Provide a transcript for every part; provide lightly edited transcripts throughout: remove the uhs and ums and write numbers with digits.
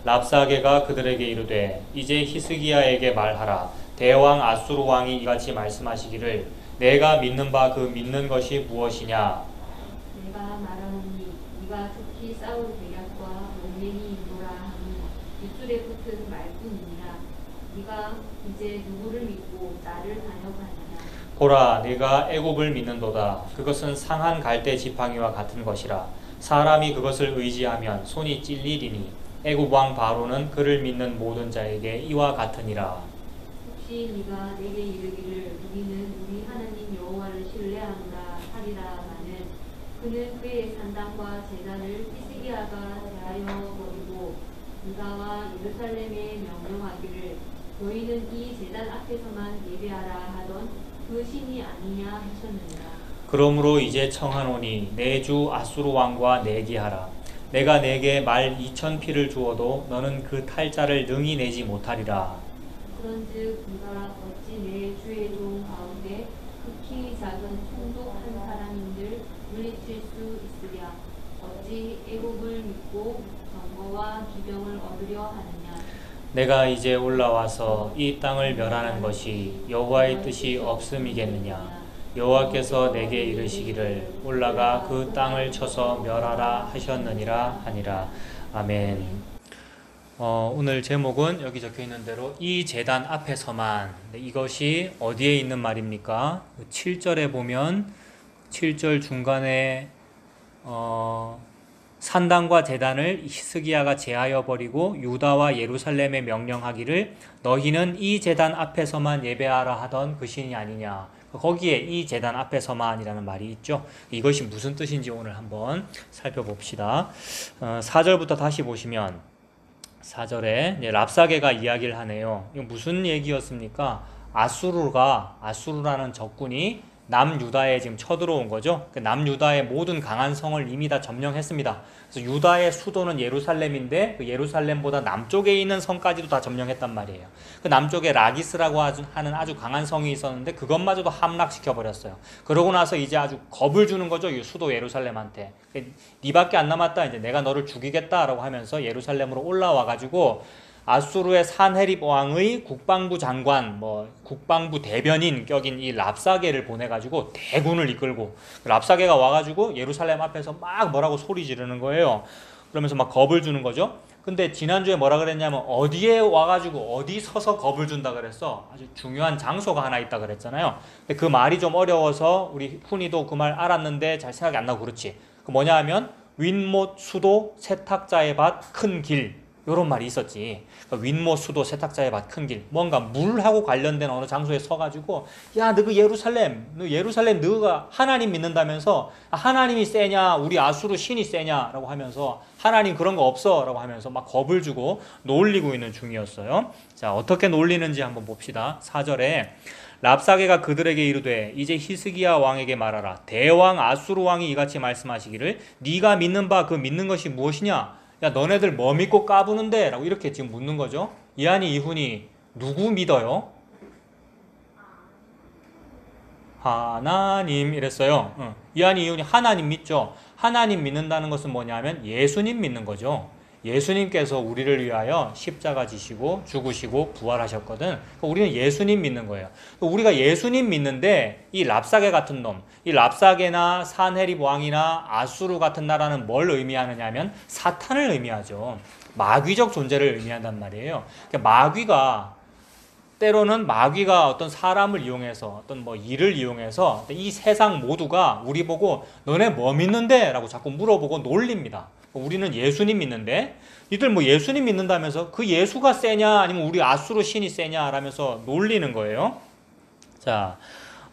랍사게가 그들에게 이르되 이제 히스기야에게 말하라. 대왕 아수르 왕이 이같이 말씀하시기를 내가 믿는 바 그 믿는 것이 무엇이냐. 내가 말하노니 네가 좋게 싸울 계략과 용맹이 있노라 하니 입술에 붙은 말뿐이니라. 네가 이제 누구를 믿고 나를 반역하느냐. 보라, 네가 애굽을 믿는도다. 그것은 상한 갈대 지팡이와 같은 것이라. 사람이 그것을 의지하면 손이 찔리리니 애굽 왕 바로는 그를 믿는 모든 자에게 이와 같으니라. 혹시 네가 내게 이르기를 우리는 우리 하나님 여호와를 신뢰하노라 하리라마는 그는 그의 산당과 제단을 히스기야가 제하여 버리고 유다와 예루살렘에 명령하기를 너희는 이 제단 앞에서만 예배하라 하던 그 신이 아니냐 하셨느니라. 그러므로 이제 청하노니 내 주 아수르 왕과 내기하라. 내가 내게 말 2,000피를 주어도 너는 그 탈자를 능히 내지 못하리라. 그런즉 네가 어찌 내 주의 종 가운데 극히 작은 총독한 사람인들 물리칠 수 있으랴. 어찌 애국을 믿고 정거와 기병을 얻으려 하느냐. 내가 이제 올라와서 이 땅을 멸하는 것이 여호와의 뜻이 없음이겠느냐. 여호와께서 내게 이르시기를 올라가 그 땅을 쳐서 멸하라 하셨느니라 하니라. 아멘. 오늘 제목은 여기 적혀 있는 대로 이 제단 앞에서만. 이것이 어디에 있는 말입니까? 7절에 보면 7절 중간에 산당과 제단을 히스기야가 제하여 버리고 유다와 예루살렘에 명령하기를 너희는 이 제단 앞에서만 예배하라 하던 그 신이 아니냐. 거기에 이 제단 앞에서만이라는 말이 있죠. 이것이 무슨 뜻인지 오늘 한번 살펴봅시다. 4절부터 다시 보시면 4절에 랍사게가 이야기를 하네요. 이거 무슨 얘기였습니까? 아수르라는 적군이 남유다에 지금 쳐들어온 거죠. 남유다의 모든 강한 성을 이미 다 점령했습니다. 그래서 유다의 수도는 예루살렘인데 그 예루살렘보다 남쪽에 있는 성까지도 다 점령했단 말이에요. 그 남쪽에 라기스라고 하는 아주 강한 성이 있었는데 그것마저도 함락시켜 버렸어요. 그러고 나서 이제 아주 겁을 주는 거죠. 이 수도 예루살렘한테. 니밖에 안 남았다. 이제 내가 너를 죽이겠다라고 하면서 예루살렘으로 올라와 가지고 아수르의 산헤립 왕의 국방부 장관, 국방부 대변인 격인 이 랍사게를 보내가지고 대군을 이끌고 랍사게가 와가지고 예루살렘 앞에서 막 뭐라고 소리 지르는 거예요. 그러면서 막 겁을 주는 거죠. 근데 지난주에 뭐라 그랬냐면 어디에 와가지고 어디 서서 겁을 준다 그랬어. 아주 중요한 장소가 하나 있다 그랬잖아요. 근데 그 말이 좀 어려워서 우리 훈이도 그 말 알았는데 잘 생각이 안 나고 그렇지. 그 뭐냐 하면 윗못 수도 세탁자의 밭 큰 길. 요런 말이 있었지. 그러니까 윗못 수도 세탁자의 밭 큰 길. 뭔가 물하고 관련된 어느 장소에 서가지고 야, 너 그 예루살렘 너가 하나님 믿는다면서 하나님이 세냐 우리 아수르 신이 세냐 라고 하면서 하나님 그런 거 없어 라고 하면서 막 겁을 주고 놀리고 있는 중이었어요. 자, 어떻게 놀리는지 한번 봅시다. 4절에 랍사게가 그들에게 이르되 이제 히스기야 왕에게 말하라. 대왕 아수르 왕이 이같이 말씀하시기를 네가 믿는 바 그 믿는 것이 무엇이냐. 야, 너네들 뭐 믿고 까부는데? 라고 이렇게 지금 묻는 거죠. 이한이 이훈이 누구 믿어요? 하나님 이랬어요. 이한이 이훈이 하나님 믿죠. 하나님 믿는다는 것은 뭐냐면 예수님 믿는 거죠. 예수님께서 우리를 위하여 십자가 지시고 죽으시고 부활하셨거든. 그러니까 우리는 예수님 믿는 거예요. 우리가 예수님 믿는데 이 랍사게 같은 놈, 이 랍사게나 산헤립 왕이나 아수르 같은 나라는 뭘 의미하느냐 하면 사탄을 의미하죠. 마귀적 존재를 의미한단 말이에요. 그러니까 때로는 마귀가 어떤 사람을 이용해서 어떤 일을 이용해서 이 세상 모두가 우리 보고 너네 뭐 믿는데? 라고 자꾸 물어보고 놀립니다. 우리는 예수님 믿는데 니들 예수님 믿는다면서 그 예수가 세냐 아니면 우리 아수르 신이 세냐 라면서 놀리는 거예요. 자,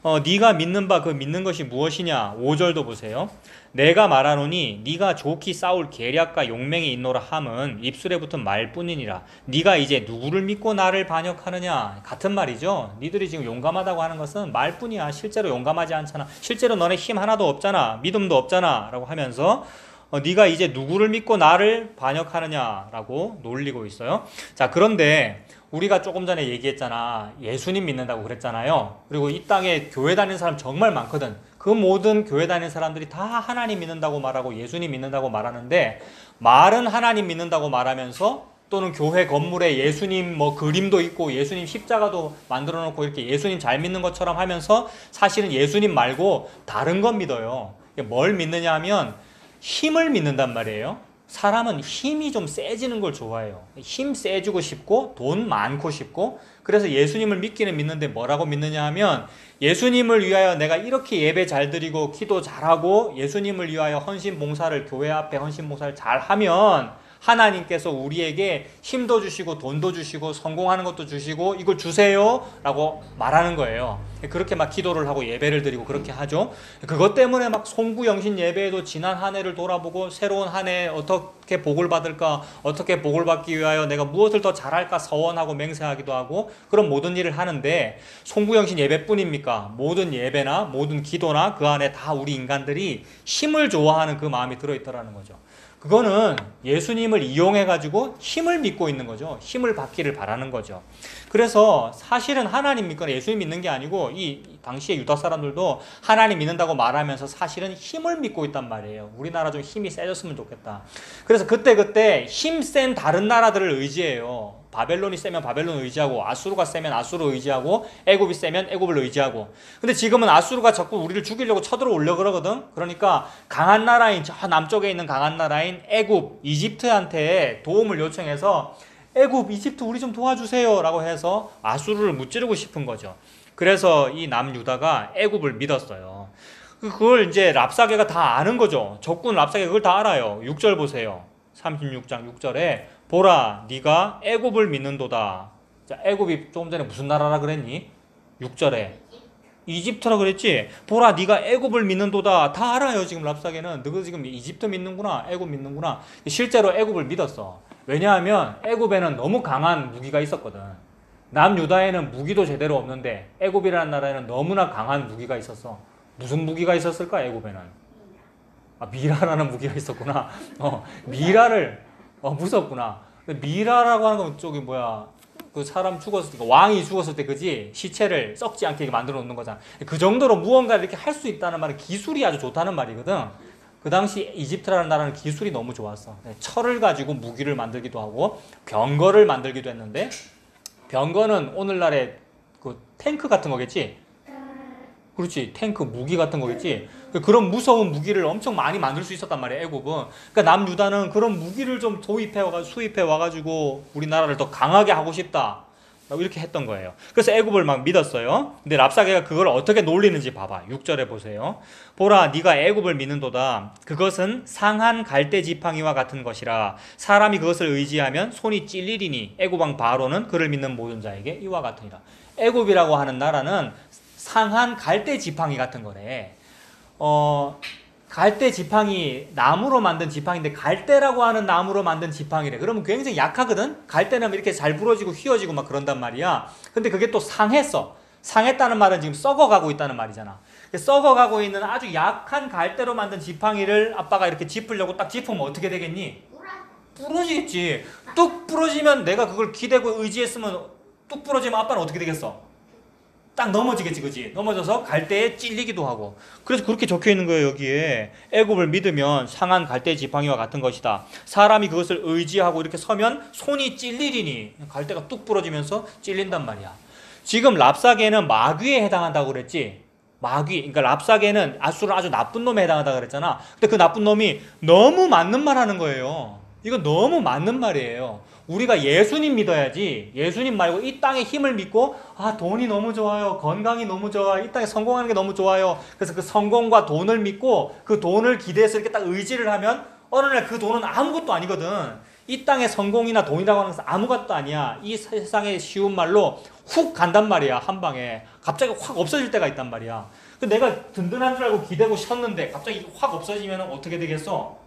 네가 믿는 바 그 믿는 것이 무엇이냐. 5절도 보세요. 내가 말하노니 네가 좋게 싸울 계략과 용맹이 있노라 함은 입술에 붙은 말뿐이니라. 네가 이제 누구를 믿고 나를 반역하느냐. 같은 말이죠. 니들이 지금 용감하다고 하는 것은 말뿐이야. 실제로 용감하지 않잖아. 실제로 너네 힘 하나도 없잖아. 믿음도 없잖아 라고 하면서 네가 이제 누구를 믿고 나를 반역하느냐라고 놀리고 있어요. 자, 그런데 우리가 조금 전에 얘기했잖아. 예수님 믿는다고 그랬잖아요. 그리고 이 땅에 교회 다니는 사람 정말 많거든. 그 모든 교회 다니는 사람들이 다 하나님 믿는다고 말하고 예수님 믿는다고 말하는데 말은 하나님 믿는다고 말하면서 또는 교회 건물에 예수님 뭐 그림도 있고 예수님 십자가도 만들어 놓고 이렇게 예수님 잘 믿는 것처럼 하면서 사실은 예수님 말고 다른 것 믿어요. 뭘 믿느냐 하면 힘을 믿는단 말이에요. 사람은 힘이 좀 세지는 걸 좋아해요. 힘 세지고 싶고 돈 많고 싶고, 그래서 예수님을 믿기는 믿는데 뭐라고 믿느냐 하면 예수님을 위하여 내가 이렇게 예배 잘 드리고 기도 잘하고 예수님을 위하여 헌신 봉사를, 교회 앞에 헌신 봉사를 잘하면 하나님께서 우리에게 힘도 주시고 돈도 주시고 성공하는 것도 주시고 이걸 주세요 라고 말하는 거예요. 그렇게 막 기도를 하고 예배를 드리고 그렇게 하죠. 그것 때문에 막 송구영신 예배에도 지난 한 해를 돌아보고 새로운 한 해 어떻게 복을 받을까, 어떻게 복을 받기 위하여 내가 무엇을 더 잘할까 서원하고 맹세하기도 하고 그런 모든 일을 하는데, 송구영신 예배뿐입니까? 모든 예배나 모든 기도나 그 안에 다 우리 인간들이 힘을 좋아하는 그 마음이 들어있더라는 거죠. 그거는 예수님을 이용해가지고 힘을 믿고 있는 거죠. 힘을 받기를 바라는 거죠. 그래서 사실은 하나님 믿거나 예수님 믿는 게 아니고 이 당시에 유다 사람들도 하나님 믿는다고 말하면서 사실은 힘을 믿고 있단 말이에요. 우리나라 좀 힘이 세졌으면 좋겠다. 그래서 그때 힘센 다른 나라들을 의지해요. 바벨론이 세면 바벨론을 의지하고, 아수르가 세면 아수르를 의지하고, 애굽이 세면 애굽을 의지하고. 근데 지금은 아수르가 자꾸 우리를 죽이려고 쳐들어오려고 그러거든. 그러니까 강한 나라인, 저 남쪽에 있는 강한 나라인 애굽, 이집트한테 도움을 요청해서 애굽, 이집트 우리 좀 도와주세요 라고 해서 아수르를 무찌르고 싶은 거죠. 그래서 이 남유다가 애굽을 믿었어요. 그걸 이제 랍사게가 다 아는 거죠. 적군 랍사게가 그걸 다 알아요. 6절 보세요. 36장 6절에 보라 네가 애굽을 믿는도다. 자, 애굽이 조금 전에 무슨 나라라 그랬니? 6절에 이집트라 그랬지. 보라 네가 애굽을 믿는도다. 다 알아요. 지금 랍사게는 너 지금 이집트 믿는구나, 애굽 믿는구나. 실제로 애굽을 믿었어. 왜냐하면 애굽에는 너무 강한 무기가 있었거든. 남유다에는 무기도 제대로 없는데 애굽이라는 나라에는 너무나 강한 무기가 있었어. 무슨 무기가 있었을까? 애굽에는 미라라는 무기가 있었구나. 미라를 무섭구나. 미라라고 하는 건 저기 뭐야, 그 사람 죽었을 때, 왕이 죽었을 때 그지, 시체를 썩지 않게 만들어 놓는 거잖아. 그 정도로 무언가를 이렇게 할 수 있다는 말은 기술이 아주 좋다는 말이거든. 그 당시 이집트라는 나라는 기술이 너무 좋았어. 철을 가지고 무기를 만들기도 하고 병거를 만들기도 했는데, 병거는 오늘날의 그 탱크 같은 거겠지. 그렇지, 탱크 무기 같은 거겠지. 그런 무서운 무기를 엄청 많이 만들 수 있었단 말이야, 애굽은. 그러니까 남유다는 그런 무기를 좀 수입해 와가지고 우리나라를 더 강하게 하고 싶다, 이렇게 했던 거예요. 그래서 애굽을 막 믿었어요. 근데 랍사게가 그걸 어떻게 놀리는지 봐봐. 6절에 보세요. 보라 네가 애굽을 믿는도다. 그것은 상한 갈대 지팡이와 같은 것이라. 사람이 그것을 의지하면 손이 찔리리니 애굽 왕 바로는 그를 믿는 모든 자에게 이와 같으니라. 애굽이라고 하는 나라는 상한 갈대 지팡이 같은 거래. 갈대 지팡이, 나무로 만든 지팡이인데 갈대라고 하는 나무로 만든 지팡이래. 그러면 굉장히 약하거든? 갈대는 이렇게 잘 부러지고 휘어지고 막 그런단 말이야. 근데 그게 또 상했어. 상했다는 말은 지금 썩어가고 있다는 말이잖아. 썩어가고 있는 아주 약한 갈대로 만든 지팡이를 아빠가 이렇게 짚으려고 딱 짚으면 어떻게 되겠니? 부러지겠지. 뚝 부러지면, 내가 그걸 기대고 의지했으면 뚝 부러지면 아빠는 어떻게 되겠어? 딱 넘어지겠지, 그지? 넘어져서 갈대에 찔리기도 하고. 그래서 그렇게 적혀 있는 거예요, 여기에. 애굽을 믿으면 상한 갈대 지팡이와 같은 것이다. 사람이 그것을 의지하고 이렇게 서면 손이 찔리리니, 갈대가 뚝 부러지면서 찔린단 말이야. 지금 랍사게는 마귀에 해당한다고 그랬지? 마귀. 그러니까 랍사게는 아수르는 아주 나쁜 놈에 해당한다고 그랬잖아. 근데 그 나쁜 놈이 너무 맞는 말 하는 거예요. 이건 너무 맞는 말이에요. 우리가 예수님 믿어야지, 예수님 말고 이 땅의 힘을 믿고, 돈이 너무 좋아요, 건강이 너무 좋아, 이 땅에 성공하는 게 너무 좋아요, 그래서 그 성공과 돈을 믿고 그 돈을 기대해서 이렇게 딱 의지를 하면 어느 날 그 돈은 아무것도 아니거든. 이 땅의 성공이나 돈이라고 하는 것은 아무것도 아니야. 이 세상에 쉬운 말로 훅 간단 말이야. 한 방에 갑자기 확 없어질 때가 있단 말이야. 내가 든든한 줄 알고 기대고 쉬었는데 갑자기 확 없어지면 어떻게 되겠어?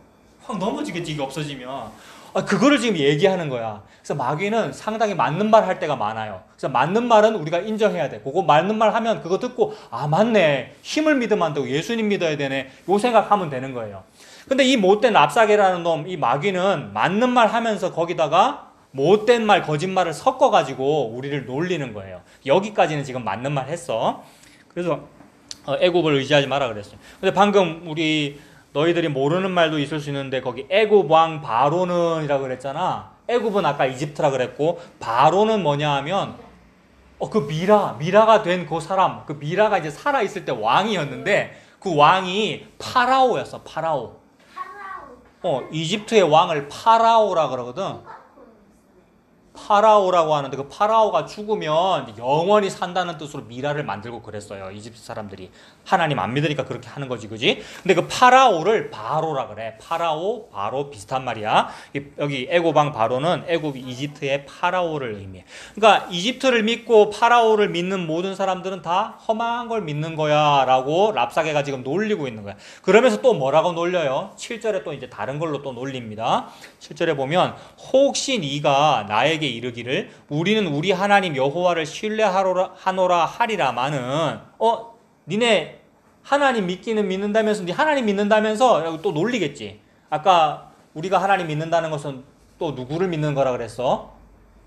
확 넘어지겠지, 이게 없어지면. 그거를 지금 얘기하는 거야. 그래서 마귀는 상당히 맞는 말 할 때가 많아요. 그래서 맞는 말은 우리가 인정해야 돼. 그거 맞는 말 하면 그거 듣고, 맞네, 힘을 믿으면 안 되고 예수님 믿어야 되네, 요 생각하면 되는 거예요. 근데 이 못된 랍사게라는 놈, 이 마귀는 맞는 말 하면서 거기다가 못된 말, 거짓말을 섞어가지고 우리를 놀리는 거예요. 여기까지는 지금 맞는 말 했어. 그래서 애굽을 의지하지 마라 그랬어요. 근데 방금 너희들이 모르는 말도 있을 수 있는데 거기 애굽 왕 바로는이라고 그랬잖아. 애굽은 아까 이집트라 그랬고 바로는 뭐냐 하면 그 미라가 된 그 사람, 그 미라가 이제 살아 있을 때 왕이었는데 그 왕이 파라오였어. 파라오. 이집트의 왕을 파라오라 그러거든. 파라오라고 하는데 그 파라오가 죽으면 영원히 산다는 뜻으로 미라를 만들고 그랬어요. 이집트 사람들이. 하나님 안 믿으니까 그렇게 하는 거지, 그지? 근데 그 파라오를 바로라 그래. 파라오, 바로 비슷한 말이야. 여기 애굽 왕 바로는 애굽 이집트의 파라오를 의미해. 그러니까 이집트를 믿고 파라오를 믿는 모든 사람들은 다 험한 걸 믿는 거야 라고 랍사게가 지금 놀리고 있는 거야. 그러면서 또 뭐라고 놀려요? 7절에 또 이제 다른 걸로 또 놀립니다. 7절에 보면 혹시 네가 나에게 이르기를 우리는 우리 하나님 여호와를 신뢰하노라 하리라마는 니네 하나님 믿기는 믿는다면서 네 하나님 믿는다면서 또 놀리겠지. 아까 우리가 하나님 믿는다는 것은 또 누구를 믿는 거라 그랬어?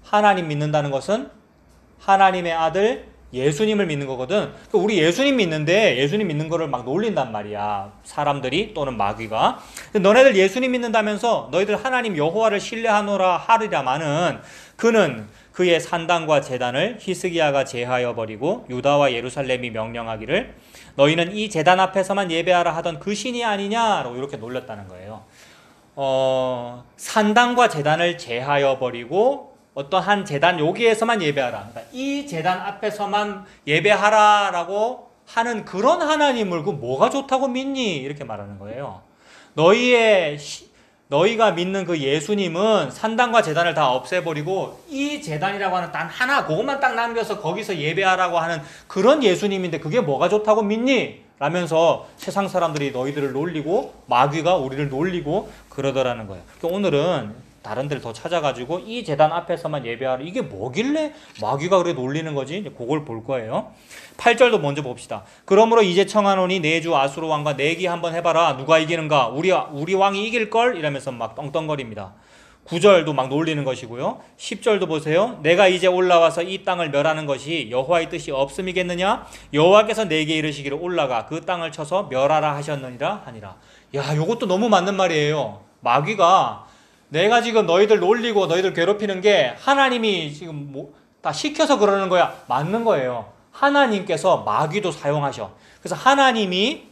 하나님 믿는다는 것은 하나님의 아들 예수님을 믿는 거거든. 우리 예수님 믿는데 예수님 믿는 거를 막 놀린단 말이야. 사람들이 또는 마귀가. 너네들 예수님 믿는다면서 너희들 하나님 여호와를 신뢰하노라 하리라마는 그는 그의 산당과 제단을 히스기야가 제하여 버리고 유다와 예루살렘이 명령하기를 너희는 이 제단 앞에서만 예배하라 하던 그 신이 아니냐라고 이렇게 놀렸다는 거예요. 산당과 제단을 제하여 버리고 어떤 한 제단 여기에서만 예배하라. 그러니까 이 제단 앞에서만 예배하라라고 하는 그런 하나님을 그 뭐가 좋다고 믿니? 이렇게 말하는 거예요. 너희가 믿는 그 예수님은 산당과 제단을 다 없애버리고 이 제단이라고 하는 단 하나 그것만 딱 남겨서 거기서 예배하라고 하는 그런 예수님인데 그게 뭐가 좋다고 믿니? 라면서 세상 사람들이 너희들을 놀리고 마귀가 우리를 놀리고 그러더라는 거예요. 그러니까 오늘은 다른 데를 더 찾아가지고 이 제단 앞에서만 예배하라. 이게 뭐길래 마귀가 그래 놀리는 거지? 이제 그걸 볼 거예요. 8절도 먼저 봅시다. 그러므로 이제 청하노니 내 주 아수르 왕과 내기 한번 해봐라. 누가 이기는가? 우리 왕이 이길걸? 이러면서 막 떵떵거립니다. 9절도 막 놀리는 것이고요. 10절도 보세요. 내가 이제 올라와서 이 땅을 멸하는 것이 여호와의 뜻이 없음이겠느냐? 여호와께서 내게 이르시기를 올라가 그 땅을 쳐서 멸하라 하셨느니라 하니라. 야, 요것도 너무 맞는 말이에요. 마귀가 내가 지금 너희들 놀리고 너희들 괴롭히는 게 하나님이 지금 다 시켜서 그러는 거야. 맞는 거예요. 하나님께서 마귀도 사용하셔. 그래서 하나님이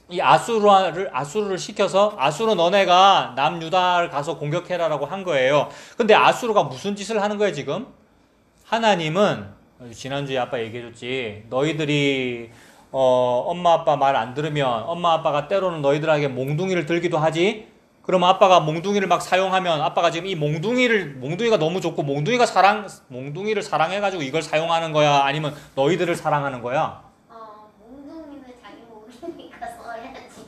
이 아수르를 시켜서 아수르 너네가 남유다를 가서 공격해라라고 한 거예요. 근데 아수르가 무슨 짓을 하는 거예요 지금? 하나님은 지난주에 아빠 얘기해줬지. 너희들이 엄마 아빠 말 안 들으면 엄마 아빠가 때로는 너희들에게 몽둥이를 들기도 하지. 그럼 아빠가 몽둥이를 막 사용하면 아빠가 지금 이 몽둥이가 너무 좋고 몽둥이를 사랑해가지고 이걸 사용하는 거야? 아니면 너희들을 사랑하는 거야? 몽둥이는 자기 모르니까 써야지.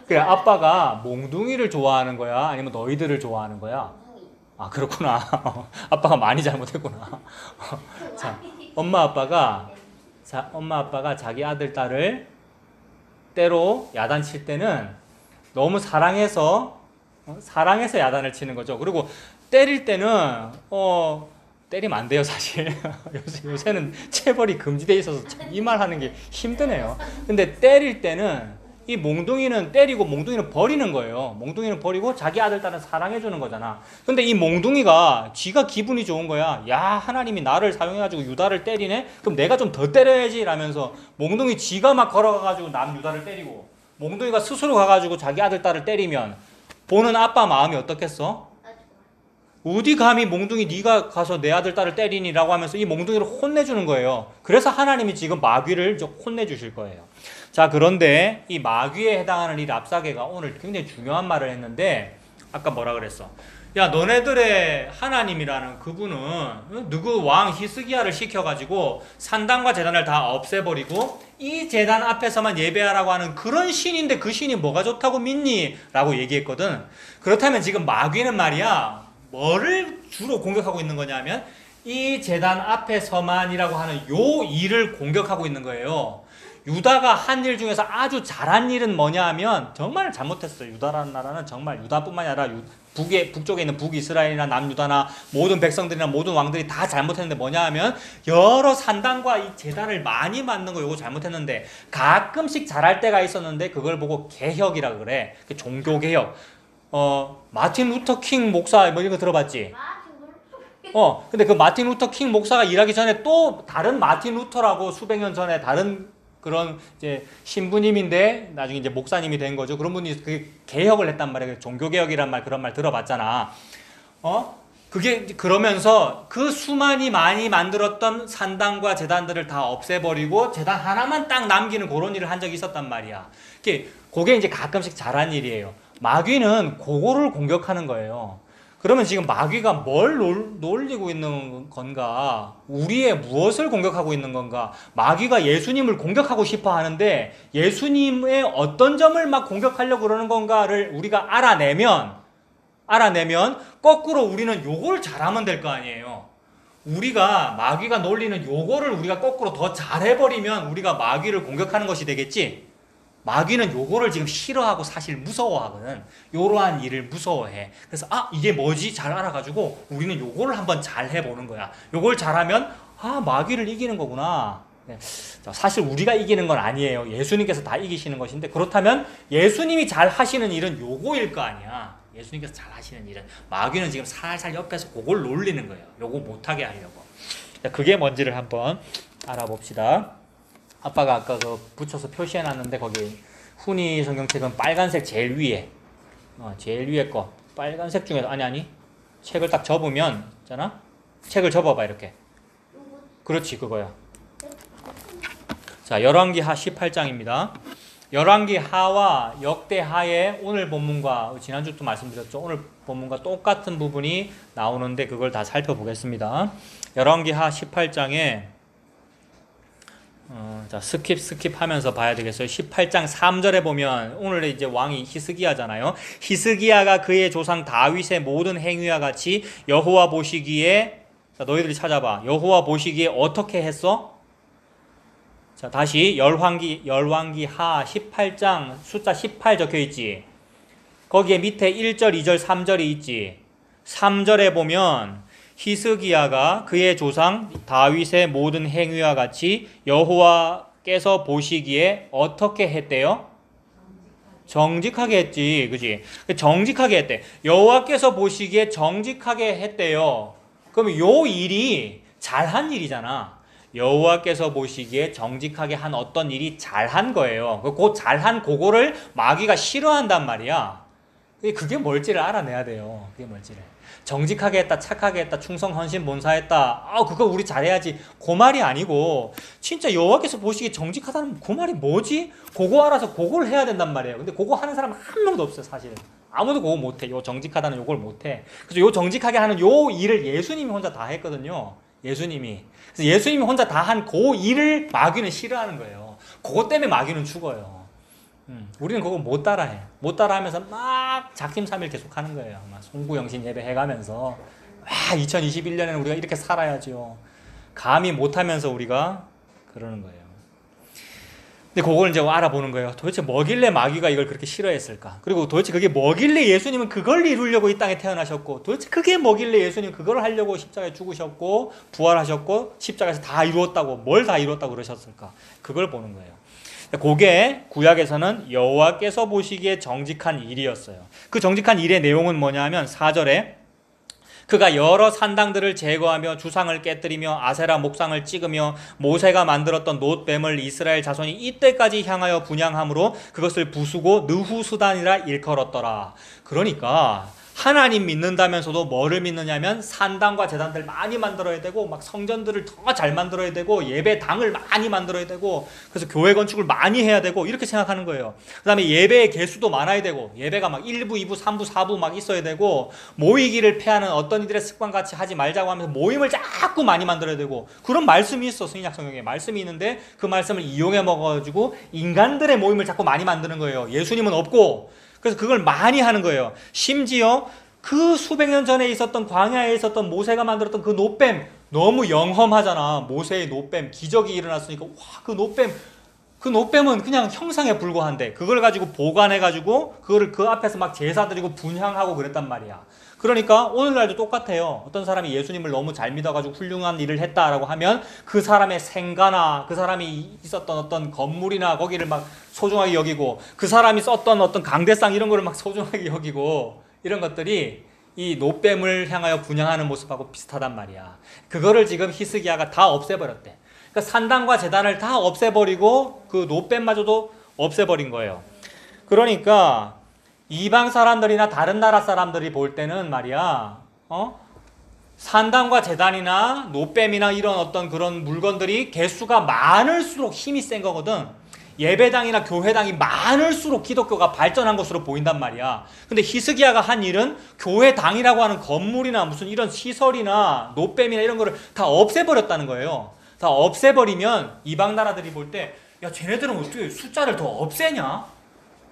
그래, 아빠가 몽둥이를 좋아하는 거야? 아니면 너희들을 좋아하는 거야? 몽둥이. 아, 그렇구나. 아빠가 많이 잘못했구나. 자, 엄마 아빠가 자기 아들, 딸을 때로 야단칠 때는 너무 사랑해서 야단을 치는 거죠. 그리고 때릴 때는 때리면 안 돼요, 사실. 요새는 체벌이 금지돼 있어서 이 말 하는 게 힘드네요. 근데 때릴 때는 이 몽둥이는 때리고 몽둥이는 버리는 거예요. 몽둥이는 버리고 자기 아들, 딸은 사랑해주는 거잖아. 근데 이 몽둥이가 지가 기분이 좋은 거야. 야, 하나님이 나를 사용해가지고 유다를 때리네? 그럼 내가 좀 더 때려야지 라면서 몽둥이 지가 막 걸어가가지고 남 유다를 때리고 몽둥이가 스스로 가가지고 자기 아들, 딸을 때리면 보는 아빠 마음이 어떻겠어? 어디 감히 몽둥이 네가 가서 내 아들, 딸을 때리니라고 하면서 이 몽둥이를 혼내주는 거예요. 그래서 하나님이 지금 마귀를 혼내주실 거예요. 자, 그런데 이 마귀에 해당하는 이 랍사게가 오늘 굉장히 중요한 말을 했는데 아까 뭐라 그랬어? 야, 너네들의 하나님이라는 그분은 누구 왕 히스기야를 시켜가지고 산당과 제단을 다 없애버리고 이 제단 앞에서만 예배하라고 하는 그런 신인데 그 신이 뭐가 좋다고 믿니? 라고 얘기했거든. 그렇다면 지금 마귀는 말이야 뭐를 주로 공격하고 있는 거냐면 이 제단 앞에서만이라고 하는 요 일을 공격하고 있는 거예요. 유다가 한 일 중에서 아주 잘한 일은 뭐냐 하면 정말 잘못했어요. 유다라는 나라는 정말 유다뿐만이 아니라 북쪽에 있는 북이스라엘이나 남유다나 모든 백성들이나 모든 왕들이 다 잘못했는데 뭐냐 하면 여러 산당과 이 제단을 많이 만든 거 요거 잘못했는데 가끔씩 잘할 때가 있었는데 그걸 보고 개혁이라 그래. 종교개혁. 마틴 루터 킹 목사 뭐 이런 거 들어봤지? 지금 근데 그 마틴 루터 킹 목사가 일하기 전에 또 다른 마틴 루터라고 수백 년 전에 다른 그런 이제 신부님인데 나중에 이제 목사님이 된 거죠. 그런 분이 그 개혁을 했단 말이에요. 종교 개혁이란 말 그런 말 들어봤잖아. 그게 그러면서 그 수많이 많이 만들었던 산당과 제단들을 다 없애버리고 제단 하나만 딱 남기는 그런 일을 한 적이 있었단 말이야. 그게 이제 가끔씩 잘한 일이에요. 마귀는 그거를 공격하는 거예요. 그러면 지금 마귀가 뭘 놀리고 있는 건가? 우리의 무엇을 공격하고 있는 건가? 마귀가 예수님을 공격하고 싶어 하는데 예수님의 어떤 점을 막 공격하려고 그러는 건가를 우리가 알아내면 거꾸로 우리는 요걸 잘하면 될 거 아니에요. 우리가 마귀가 놀리는 요거를 우리가 거꾸로 더 잘해버리면 우리가 마귀를 공격하는 것이 되겠지. 마귀는 요거를 지금 싫어하고 사실 무서워하거든. 요러한 일을 무서워해. 그래서 이게 뭐지? 잘 알아가지고 우리는 요거를 한번 잘 해보는 거야. 요걸 잘하면 마귀를 이기는 거구나. 사실 우리가 이기는 건 아니에요. 예수님께서 다 이기시는 것인데 그렇다면 예수님이 잘 하시는 일은 요거일 거 아니야. 예수님께서 잘 하시는 일은 마귀는 지금 살살 옆에서 그걸 놀리는 거예요. 요거 못하게 하려고. 그게 뭔지를 한번 알아봅시다. 아빠가 아까 그 붙여서 표시해놨는데 거기 훈이 성경책은 빨간색 제일 위에 제일 위에 거 빨간색 중에서 아니 책을 딱 접으면 있잖아. 책을 접어봐 이렇게. 그렇지 그거야. 자 열왕기하 18장입니다. 열왕기하와 역대하의 오늘 본문과 지난주도 말씀드렸죠. 오늘 본문과 똑같은 부분이 나오는데 그걸 다 살펴보겠습니다. 열왕기하 18장에 자 스킵 하면서 봐야 되겠어요. 18장 3절에 보면 오늘 이제 왕이 히스기야잖아요. 히스기야가 그의 조상 다윗의 모든 행위와 같이 여호와 보시기에 자 너희들이 찾아봐. 여호와 보시기에 어떻게 했어? 자 다시 열왕기하 18장 숫자 18 적혀있지. 거기에 밑에 1절 2절 3절이 있지. 3절에 보면 히스기야가 그의 조상 다윗의 모든 행위와 같이 여호와께서 보시기에 어떻게 했대요? 정직하게 했지. 그지? 정직하게 했대. 여호와께서 보시기에 정직하게 했대요. 그러면 요 일이 잘한 일이잖아. 여호와께서 보시기에 정직하게 한 어떤 일이 잘한 거예요. 그 잘한 그거를 마귀가 싫어한단 말이야. 그게 뭘지를 알아내야 돼요. 그게 뭘지를. 정직하게 했다, 착하게 했다, 충성, 헌신, 본사했다. 그거 우리 잘해야지. 그 말이 아니고 진짜 여호와께서 보시기에 정직하다는 그 말이 뭐지? 그거 알아서 그걸 해야 된단 말이에요. 근데 그거 하는 사람 한 명도 없어요, 사실은. 아무도 그거 못해. 요 정직하다는 요걸 못해. 그래서 요 정직하게 하는 요 일을 예수님이 혼자 다 했거든요. 예수님이. 그래서 예수님이 혼자 다 한 그 일을 마귀는 싫어하는 거예요. 그것 때문에 마귀는 죽어요. 우리는 그거 못 따라해. 못 따라하면서 막 작심삼일 계속 하는 거예요. 막 송구영신 예배 해가면서 2021년에는 우리가 이렇게 살아야죠. 감히 못하면서 우리가 그러는 거예요. 근데 그걸 이제 알아보는 거예요. 도대체 뭐길래 마귀가 이걸 그렇게 싫어했을까? 그리고 도대체 그게 뭐길래 예수님은 그걸 이루려고 이 땅에 태어나셨고, 도대체 그게 뭐길래 예수님은 그걸 하려고 십자가에 죽으셨고 부활하셨고 십자가에서 다 이루었다고, 뭘 다 이루었다고 그러셨을까? 그걸 보는 거예요. 그게 구약에서는 여호와께서 보시기에 정직한 일이었어요. 그 정직한 일의 내용은 뭐냐 하면 4절에 그가 여러 산당들을 제거하며 주상을 깨뜨리며 아세라 목상을 찍으며 모세가 만들었던 놋뱀을 이스라엘 자손이 이때까지 향하여 분향함으로 그것을 부수고 느후수단이라 일컬었더라. 그러니까 하나님 믿는다면서도 뭐를 믿느냐면 산당과 제단들 많이 만들어야 되고 막 성전들을 더 잘 만들어야 되고 예배당을 많이 만들어야 되고 그래서 교회 건축을 많이 해야 되고 이렇게 생각하는 거예요. 그 다음에 예배의 개수도 많아야 되고 예배가 막 1부, 2부, 3부, 4부 막 있어야 되고 모이기를 패하는 어떤 이들의 습관같이 하지 말자고 하면서 모임을 자꾸 많이 만들어야 되고 그런 말씀이 있어. 신약 성경에 말씀이 있는데 그 말씀을 이용해 먹어가지고 인간들의 모임을 자꾸 많이 만드는 거예요. 예수님은 없고. 그래서 그걸 많이 하는 거예요. 심지어 그 수백 년 전에 있었던 광야에 있었던 모세가 만들었던 그 놋뱀 너무 영험하잖아. 모세의 놋뱀 기적이 일어났으니까 와, 그 놋뱀은 그냥 형상에 불과한데 그걸 가지고 보관해가지고 그거를 그 앞에서 막 제사 드리고 분향하고 그랬단 말이야. 그러니까 오늘날도 똑같아요. 어떤 사람이 예수님을 너무 잘 믿어가지고 훌륭한 일을 했다라고 하면 그 사람의 생가나 그 사람이 있었던 어떤 건물이나 거기를 막 소중하게 여기고 그 사람이 썼던 어떤 강대상 이런 거를 막 소중하게 여기고 이런 것들이 이 노뱀을 향하여 분양하는 모습하고 비슷하단 말이야. 그거를 지금 히스기야가 다 없애버렸대. 그러니까 산당과 제단을 다 없애버리고 그 노뱀마저도 없애버린 거예요. 그러니까 이방 사람들이나 다른 나라 사람들이 볼 때는 말이야, 산당과 제단이나 노뱀이나 이런 어떤 그런 물건들이 개수가 많을수록 힘이 센 거거든. 예배당이나 교회당이 많을수록 기독교가 발전한 것으로 보인단 말이야. 근데 히스기야가 한 일은 교회당이라고 하는 건물이나 무슨 이런 시설이나 노뱀이나 이런 거를 다 없애버렸다는 거예요. 다 없애버리면 이방 나라들이 볼 때, 야, 쟤네들은 어떻게 숫자를 더 없애냐?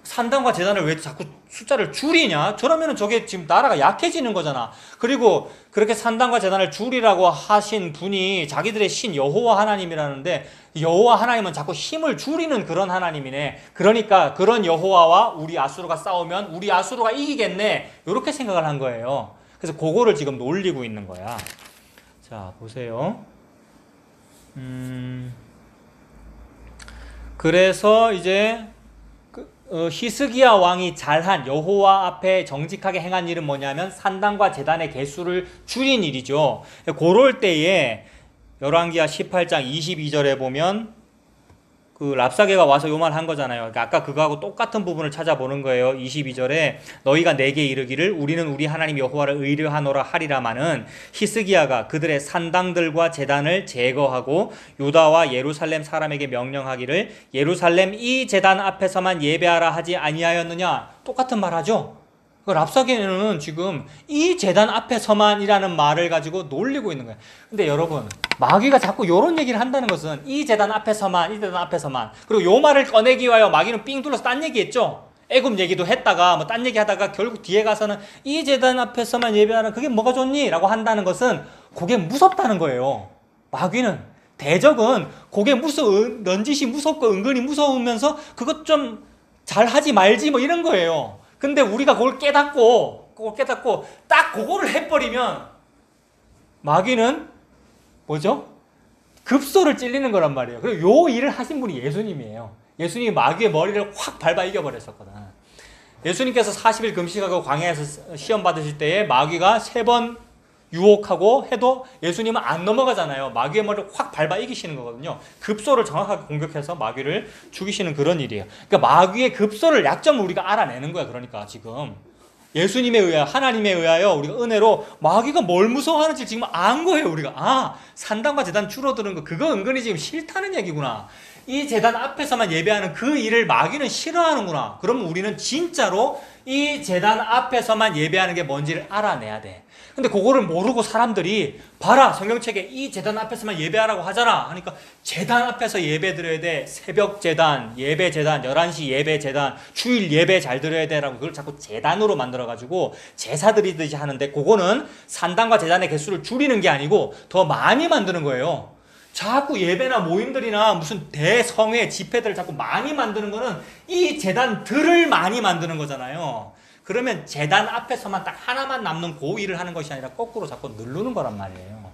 산당과 제단을 왜 자꾸 숫자를 줄이냐? 저러면은 저게 지금 나라가 약해지는 거잖아. 그리고 그렇게 산당과 제단을 줄이라고 하신 분이 자기들의 신 여호와 하나님이라는데, 여호와 하나님은 자꾸 힘을 줄이는 그런 하나님이네. 그러니까 그런 여호와와 우리 아수르가 싸우면 우리 아수르가 이기겠네. 이렇게 생각을 한 거예요. 그래서 그거를 지금 놀리고 있는 거야. 자, 보세요. 그래서 이제 히스기야 왕이 잘한, 여호와 앞에 정직하게 행한 일은 뭐냐면 산당과 제단의 개수를 줄인 일이죠. 그럴 때에 열왕기하 18장 22절에 보면 그 랍사게가 와서 요 말 한 거잖아요. 그러니까 아까 그거하고 똑같은 부분을 찾아보는 거예요. 22절에 너희가 내게 이르기를 우리는 우리 하나님 여호와를 의뢰하노라 하리라마는 히스기야가 그들의 산당들과 제단을 제거하고 유다와 예루살렘 사람에게 명령하기를 예루살렘 이 제단 앞에서만 예배하라 하지 아니하였느냐. 똑같은 말 하죠. 랍사게는 지금 이 제단 앞에서만이라는 말을 가지고 놀리고 있는 거예요. 근데 여러분, 마귀가 자꾸 이런 얘기를 한다는 것은 이 제단 앞에서만, 이 제단 앞에서만, 그리고 요 말을 꺼내기 위하여 마귀는 삥 둘러서 딴 얘기했죠. 애굽 얘기도 했다가 뭐 딴 얘기 하다가 결국 뒤에 가서는 이 제단 앞에서만 예배하는 그게 뭐가 좋니? 라고 한다는 것은 그게 무섭다는 거예요. 마귀는, 대적은 그게 넌지시 무섭고 은근히 무서우면서 그것 좀 잘하지 말지 뭐 이런 거예요. 근데 우리가 그걸 깨닫고 딱 그거를 해버리면 마귀는 뭐죠? 급소를 찔리는 거란 말이에요. 그리고 요 일을 하신 분이 예수님이에요. 예수님이 마귀의 머리를 확 밟아 이겨버렸었거든. 예수님께서 40일 금식하고 광야에서 시험 받으실 때에 마귀가 3번 유혹하고 해도 예수님은 안 넘어가잖아요. 마귀의 머리를 확 밟아 이기시는 거거든요. 급소를 정확하게 공격해서 마귀를 죽이시는 그런 일이에요. 그러니까 마귀의 급소를, 약점을 우리가 알아내는 거야. 그러니까 지금 예수님에 의하여, 하나님에 의하여 우리가 은혜로 마귀가 뭘 무서워하는지 지금 안 거예요. 우리가 산당과 제단 줄어드는 거 그거 은근히 지금 싫다는 얘기구나. 이 제단 앞에서만 예배하는 그 일을 마귀는 싫어하는구나. 그러면 우리는 진짜로 이 제단 앞에서만 예배하는 게 뭔지를 알아내야 돼. 근데 그거를 모르고 사람들이 봐라, 성경책에 이 제단 앞에서만 예배하라고 하잖아 하니까 제단 앞에서 예배 드려야 돼. 새벽 제단, 예배 제단, 11시 예배 제단, 주일 예배 잘 드려야 돼라고 그걸 자꾸 제단으로 만들어가지고 제사 드리듯이 하는데, 그거는 산당과 제단의 개수를 줄이는 게 아니고 더 많이 만드는 거예요. 자꾸 예배나 모임들이나 무슨 대성회 집회들을 자꾸 많이 만드는 거는 이 제단들을 많이 만드는 거잖아요. 그러면 제단 앞에서만 딱 하나만 남는 그 일을 하는 것이 아니라 거꾸로 자꾸 누르는 거란 말이에요.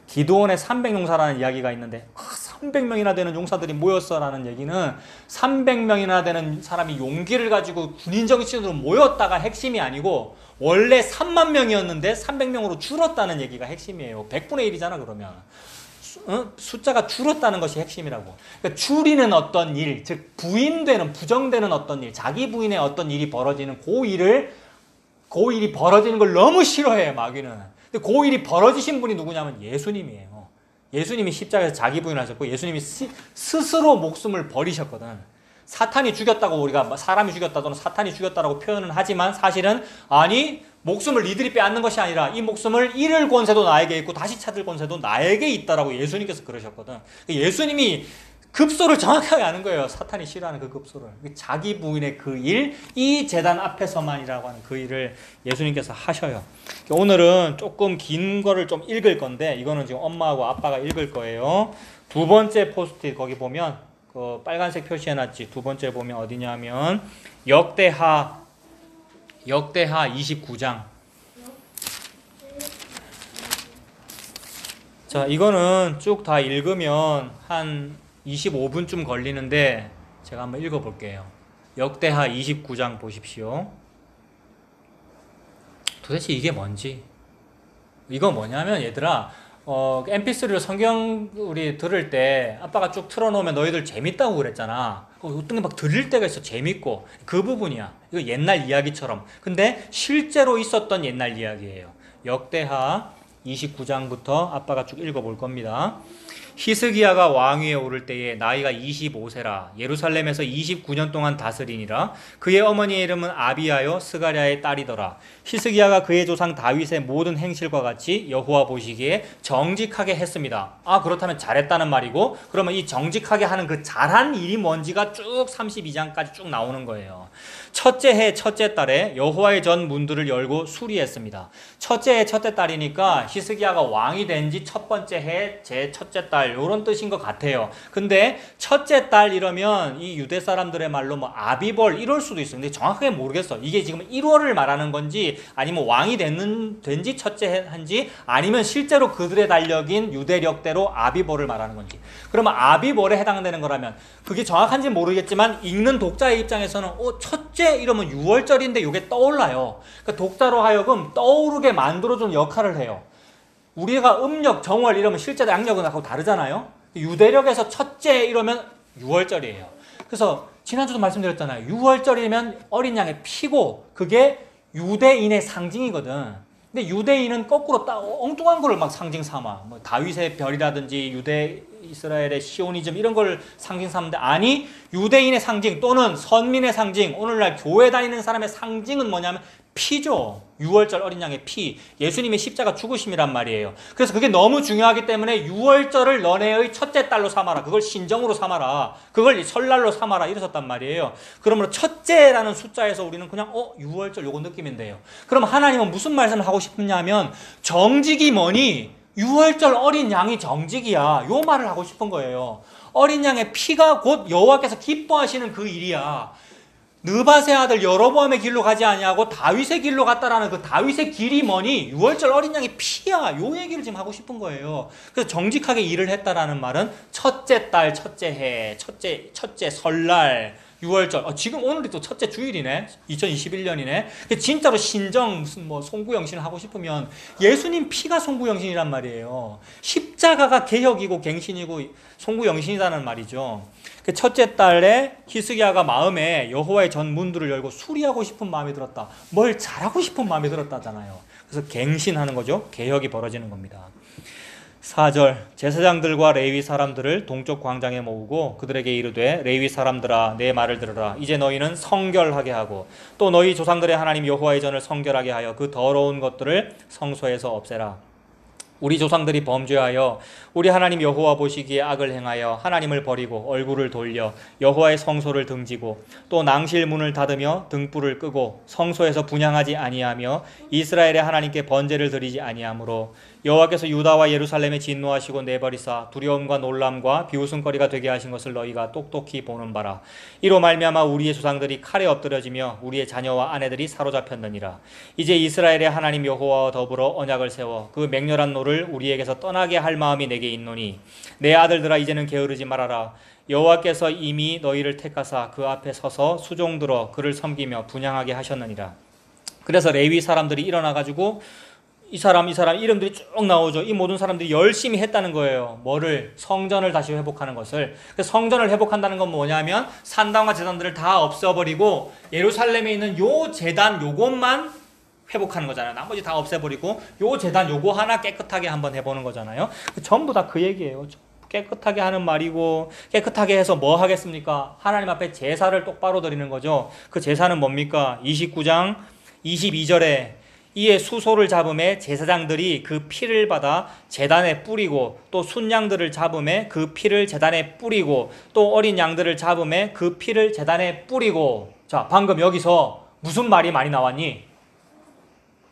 기드온의 300용사라는 이야기가 있는데 300명이나 되는 용사들이 모였어라는 얘기는 300명이나 되는 사람이 용기를 가지고 군인 정신으로 모였다가 핵심이 아니고 원래 3만 명이었는데 300명으로 줄었다는 얘기가 핵심이에요. 100분의 1이잖아 그러면. 숫자가 줄었다는 것이 핵심이라고. 그러니까 줄이는 어떤 일, 즉 부인되는, 부정되는 어떤 일, 자기 부인의 어떤 일이 벌어지는 그 일이 벌어지는 걸 너무 싫어해요 마귀는. 근데 그 일이 벌어지신 분이 누구냐면 예수님이에요. 예수님이 십자가에서 자기 부인을 하셨고 예수님이 스스로 목숨을 버리셨거든. 사탄이 죽였다고, 우리가 사람이 죽였다 또는 사탄이 죽였다라고 표현은 하지만 사실은 아니, 목숨을 니들이 빼앗는 것이 아니라 이 목숨을 잃을 권세도 나에게 있고 다시 찾을 권세도 나에게 있다라고 예수님께서 그러셨거든. 예수님이 급소를 정확하게 아는 거예요. 사탄이 싫어하는 그 급소를. 자기 부인의 그 일, 이 제단 앞에서만이라고 하는 그 일을 예수님께서 하셔요. 오늘은 조금 긴 거를 좀 읽을 건데 이거는 지금 엄마하고 아빠가 읽을 거예요. 두 번째 포스트잇 거기 보면 그 빨간색 표시해놨지. 두 번째 보면 어디냐면 역대하 29장. 자, 이거는 쭉 다 읽으면 한 25분쯤 걸리는데 제가 한번 읽어볼게요. 역대하 29장 보십시오. 도대체 이게 뭔지. 이거 뭐냐면 얘들아, MP3로 성경 우리 들을 때 아빠가 쭉 틀어놓으면 너희들 재밌다고 그랬잖아. 어떤 게 막 들릴 때가 있어. 재밌고. 그 부분이야. 이거 옛날 이야기처럼. 근데 실제로 있었던 옛날 이야기예요. 역대하 29장부터 아빠가 쭉 읽어볼 겁니다. 히스기야가 왕위에 오를 때에 나이가 25세라 예루살렘에서 29년 동안 다스리니라. 그의 어머니의 이름은 아비야요 스가랴의 딸이더라. 히스기야가 그의 조상 다윗의 모든 행실과 같이 여호와 보시기에 정직하게 했습니다. 아, 그렇다면 잘했다는 말이고, 그러면 이 정직하게 하는 그 잘한 일이 뭔지가 쭉 32장까지 쭉 나오는 거예요. 첫째 해 첫째 달에 여호와의 전 문들을 열고 수리했습니다. 첫째 해 첫째 달이니까 히스기야가 왕이 된 지 첫 번째 해 제 첫째 달 이런 뜻인 것 같아요. 근데 첫째 달 이러면 이 유대 사람들의 말로 뭐 아비벌 이럴 수도 있어요. 근데 정확하게 모르겠어. 이게 지금 1월을 말하는 건지 아니면 왕이 된지 첫째 해 한지 아니면 실제로 그들의 달력인 유대력대로 아비벌을 말하는 건지. 그러면 아비벌에 해당되는 거라면 그게 정확한지 모르겠지만 읽는 독자의 입장에서는 첫째 이러면 6월절인데 이게 떠올라요. 그러니까 독자로 하여금 떠오르게 만들어주는 역할을 해요. 우리가 음력, 정월 이러면 실제 양력은 하고 다르잖아요. 유대력에서 첫째 이러면 6월절이에요. 그래서 지난주도 말씀드렸잖아요. 6월절이면 어린 양의 피고 그게 유대인의 상징이거든. 근데 유대인은 거꾸로 엉뚱한 거를 막 상징 삼아. 뭐 다윗의 별이라든지 유대 이스라엘의 시오니즘 이런 걸 상징 삼는데, 아니, 유대인의 상징 또는 선민의 상징, 오늘날 교회 다니는 사람의 상징은 뭐냐면 피죠. 6월절 어린 양의 피, 예수님의 십자가 죽으심이란 말이에요. 그래서 그게 너무 중요하기 때문에 6월절을 너네의 첫째 달로 삼아라. 그걸 신정으로 삼아라. 그걸 설날로 삼아라. 이랬었단 말이에요. 그러므로 첫째라는 숫자에서 우리는 그냥 6월절 요거 느끼면 돼요. 그럼 하나님은 무슨 말씀을 하고 싶냐면 정직이 뭐니? 6월절 어린 양이 정직이야. 요 말을 하고 싶은 거예요. 어린 양의 피가 곧 여호와께서 기뻐하시는 그 일이야. 느밧의 아들 여로보암의 길로 가지 아니하고 다윗의 길로 갔다라는 그 다윗의 길이 뭐니? 6월절 어린 양의 피야. 요 얘기를 지금 하고 싶은 거예요. 그래서 정직하게 일을 했다라는 말은 첫째 달, 첫째 해, 첫째 설날, 6월절. 지금 오늘이 또 첫째 주일이네. 2021년이네. 진짜로 신정 무슨 뭐 송구영신을 하고 싶으면 예수님 피가 송구영신이란 말이에요. 십자가가 개혁이고 갱신이고 송구영신이라는 말이죠. 첫째 달에 히스기야가 마음에 여호와의 전 문들을 열고 수리하고 싶은 마음이 들었다. 뭘 잘하고 싶은 마음이 들었다잖아요. 그래서 갱신하는 거죠. 개혁이 벌어지는 겁니다. 4절 제사장들과 레위 사람들을 동쪽 광장에 모으고 그들에게 이르되 레위 사람들아 내 말을 들으라. 이제 너희는 성결하게 하고 또 너희 조상들의 하나님 여호와의 전을 성결하게 하여 그 더러운 것들을 성소에서 없애라. 우리 조상들이 범죄하여 우리 하나님 여호와 보시기에 악을 행하여 하나님을 버리고 얼굴을 돌려 여호와의 성소를 등지고 또 낭실 문을 닫으며 등불을 끄고 성소에서 분향하지 아니하며 이스라엘의 하나님께 번제를 드리지 아니하므로 여호와께서 유다와 예루살렘에 진노하시고 내버리사 두려움과 놀람과 비웃음거리가 되게 하신 것을 너희가 똑똑히 보는 바라. 이로 말미암아 우리의 조상들이 칼에 엎드려지며 우리의 자녀와 아내들이 사로잡혔느니라. 이제 이스라엘의 하나님 여호와와 더불어 언약을 세워 그 맹렬한 노를 우리에게서 떠나게 할 마음이 내게 있노니 내 아들들아 이제는 게으르지 말아라. 여호와께서 이미 너희를 택하사 그 앞에 서서 수종들어 그를 섬기며 분향하게 하셨느니라. 그래서 레위 사람들이 일어나가지고 이 사람 이름들이 쭉 나오죠. 이 모든 사람들이 열심히 했다는 거예요. 뭐를? 성전을 다시 회복하는 것을. 성전을 회복한다는 건 뭐냐면 산당과 제단들을 다 없애버리고 예루살렘에 있는 요 제단 요것만 회복하는 거잖아요. 나머지 다 없애버리고 요 제단 요거 하나 깨끗하게 한번 해보는 거잖아요. 전부 다 그 얘기예요. 깨끗하게 하는 말이고, 깨끗하게 해서 뭐 하겠습니까? 하나님 앞에 제사를 똑바로 드리는 거죠. 그 제사는 뭡니까? 29장 22절에 이에 수소를 잡음에 제사장들이 그 피를 받아 제단에 뿌리고 또 순양들을 잡음에 그 피를 제단에 뿌리고 또 어린 양들을 잡음에 그 피를 제단에 뿌리고. 자, 방금 여기서 무슨 말이 많이 나왔니?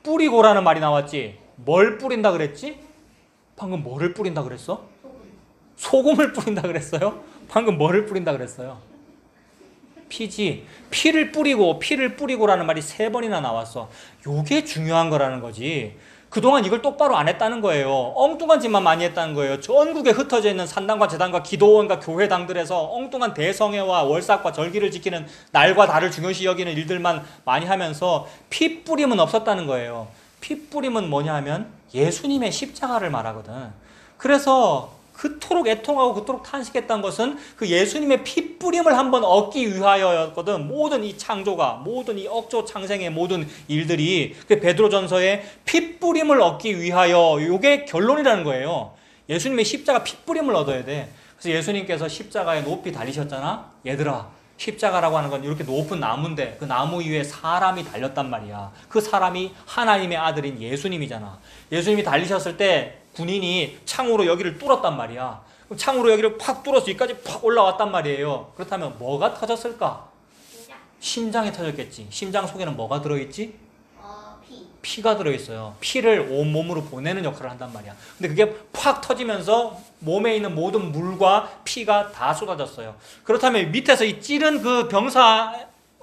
뿌리고라는 말이 나왔지. 뭘 뿌린다 그랬지? 방금 뭐를 뿌린다 그랬어? 소금을 뿌린다 그랬어요? 방금 뭐를 뿌린다 그랬어요? 피지. 피를 뿌리고라는 말이 3번이나 나왔어. 요게 중요한 거라는 거지. 그동안 이걸 똑바로 안 했다는 거예요. 엉뚱한 짓만 많이 했다는 거예요. 전국에 흩어져 있는 산당과 제단과 기도원과 교회당들에서 엉뚱한 대성회와 월삭과 절기를 지키는 날과 달을 중요시 여기는 일들만 많이 하면서 피 뿌림은 없었다는 거예요. 피 뿌림은 뭐냐 하면 예수님의 십자가를 말하거든. 그래서 그토록 애통하고 그토록 탄식했던 것은 그 예수님의 피 뿌림을 한번 얻기 위하여였거든. 모든 이 창조가, 모든 이 억조 창생의 모든 일들이 그 베드로전서에 피 뿌림을 얻기 위하여, 이게 결론이라는 거예요. 예수님의 십자가 피 뿌림을 얻어야 돼. 그래서 예수님께서 십자가에 높이 달리셨잖아. 얘들아, 십자가라고 하는 건 이렇게 높은 나무인데 그 나무 위에 사람이 달렸단 말이야. 그 사람이 하나님의 아들인 예수님이잖아. 예수님이 달리셨을 때 군인이 창으로 여기를 뚫었단 말이야. 그럼 창으로 여기를 팍 뚫어서 여기까지 팍 올라왔단 말이에요. 그렇다면 뭐가 터졌을까? 심장이 터졌겠지. 심장 속에는 뭐가 들어있지? 피가 들어있어요. 피를 온몸으로 보내는 역할을 한단 말이야. 근데 그게 팍 터지면서 몸에 있는 모든 물과 피가 다 쏟아졌어요. 그렇다면 밑에서 이 찌른 그 병사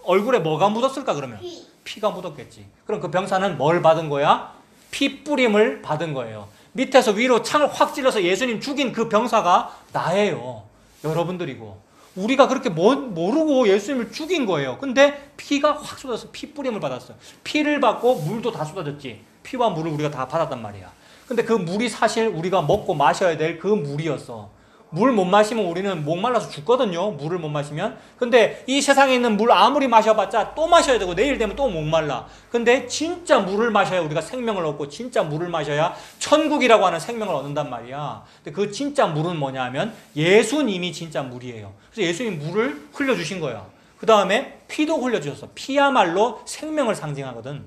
얼굴에 뭐가 묻었을까 그러면? 피가 묻었겠지. 그럼 그 병사는 뭘 받은 거야? 피 뿌림을 받은 거예요. 밑에서 위로 창을 확 찔러서 예수님 죽인 그 병사가 나예요. 여러분들이고. 우리가 그렇게 모르고 예수님을 죽인 거예요. 근데 피가 확 쏟아져서 피 뿌림을 받았어요. 피를 받고 물도 다 쏟아졌지. 피와 물을 우리가 다 받았단 말이야. 근데 그 물이 사실 우리가 먹고 마셔야 될 그 물이었어. 물 못 마시면 우리는 목말라서 죽거든요. 물을 못 마시면. 근데 이 세상에 있는 물 아무리 마셔봤자 또 마셔야 되고 내일 되면 또 목말라. 근데 진짜 물을 마셔야 우리가 생명을 얻고 진짜 물을 마셔야 천국이라고 하는 생명을 얻는단 말이야. 근데 그 진짜 물은 뭐냐 하면 예수님이 진짜 물이에요. 그래서 예수님 물을 흘려주신 거야. 그 다음에 피도 흘려주셨어. 피야말로 생명을 상징하거든.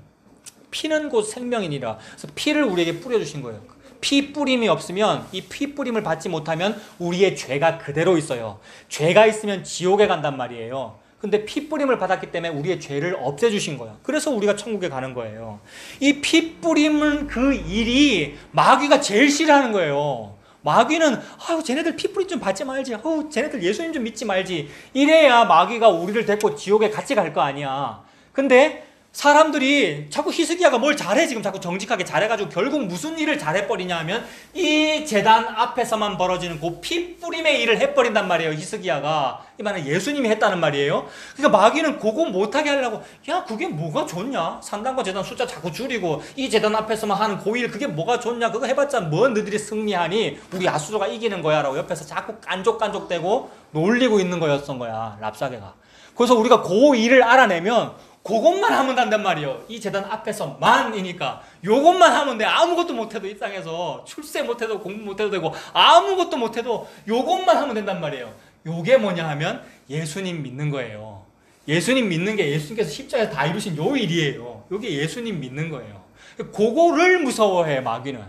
피는 곧 생명이니라. 그래서 피를 우리에게 뿌려주신 거예요. 피 뿌림이 없으면, 이 피 뿌림을 받지 못하면 우리의 죄가 그대로 있어요. 죄가 있으면 지옥에 간단 말이에요. 근데 피 뿌림을 받았기 때문에 우리의 죄를 없애주신 거야. 그래서 우리가 천국에 가는 거예요. 이 피 뿌림은 그 일이 마귀가 제일 싫어하는 거예요. 마귀는 아유 쟤네들 피 뿌림 좀 받지 말지. 아유 쟤네들 예수님 좀 믿지 말지. 이래야 마귀가 우리를 데리고 지옥에 같이 갈 거 아니야. 근데 사람들이 자꾸 히스기야가 뭘 잘해 지금 자꾸 정직하게 잘해가지고 결국 무슨 일을 잘해버리냐 하면 이 제단 앞에서만 벌어지는 그 피 뿌림의 일을 해버린단 말이에요. 히스기야가 이 말은 예수님이 했다는 말이에요. 그러니까 마귀는 그거 못하게 하려고 야 그게 뭐가 좋냐, 산당과 제단 숫자 자꾸 줄이고 이 제단 앞에서만 하는 고일 그게 뭐가 좋냐, 그거 해봤자 뭐 너희들이 승리하니 우리 야수조가 이기는 거야 라고 옆에서 자꾸 깐족깐족대고 놀리고 있는 거였던 거야, 랍사게가. 그래서 우리가 그 일을 알아내면 그것만 하면 된단 말이에요. 이 재단 앞에서만이니까 요것만 하면 돼. 아무것도 못해도 이 땅에서 출세 못해도 공부 못해도 되고 아무것도 못해도 요것만 하면 된단 말이에요. 요게 뭐냐 하면 예수님 믿는 거예요. 예수님 믿는 게 예수님께서 십자가에 다 이루신 요 일이에요. 요게 예수님 믿는 거예요. 그거를 무서워해 마귀는.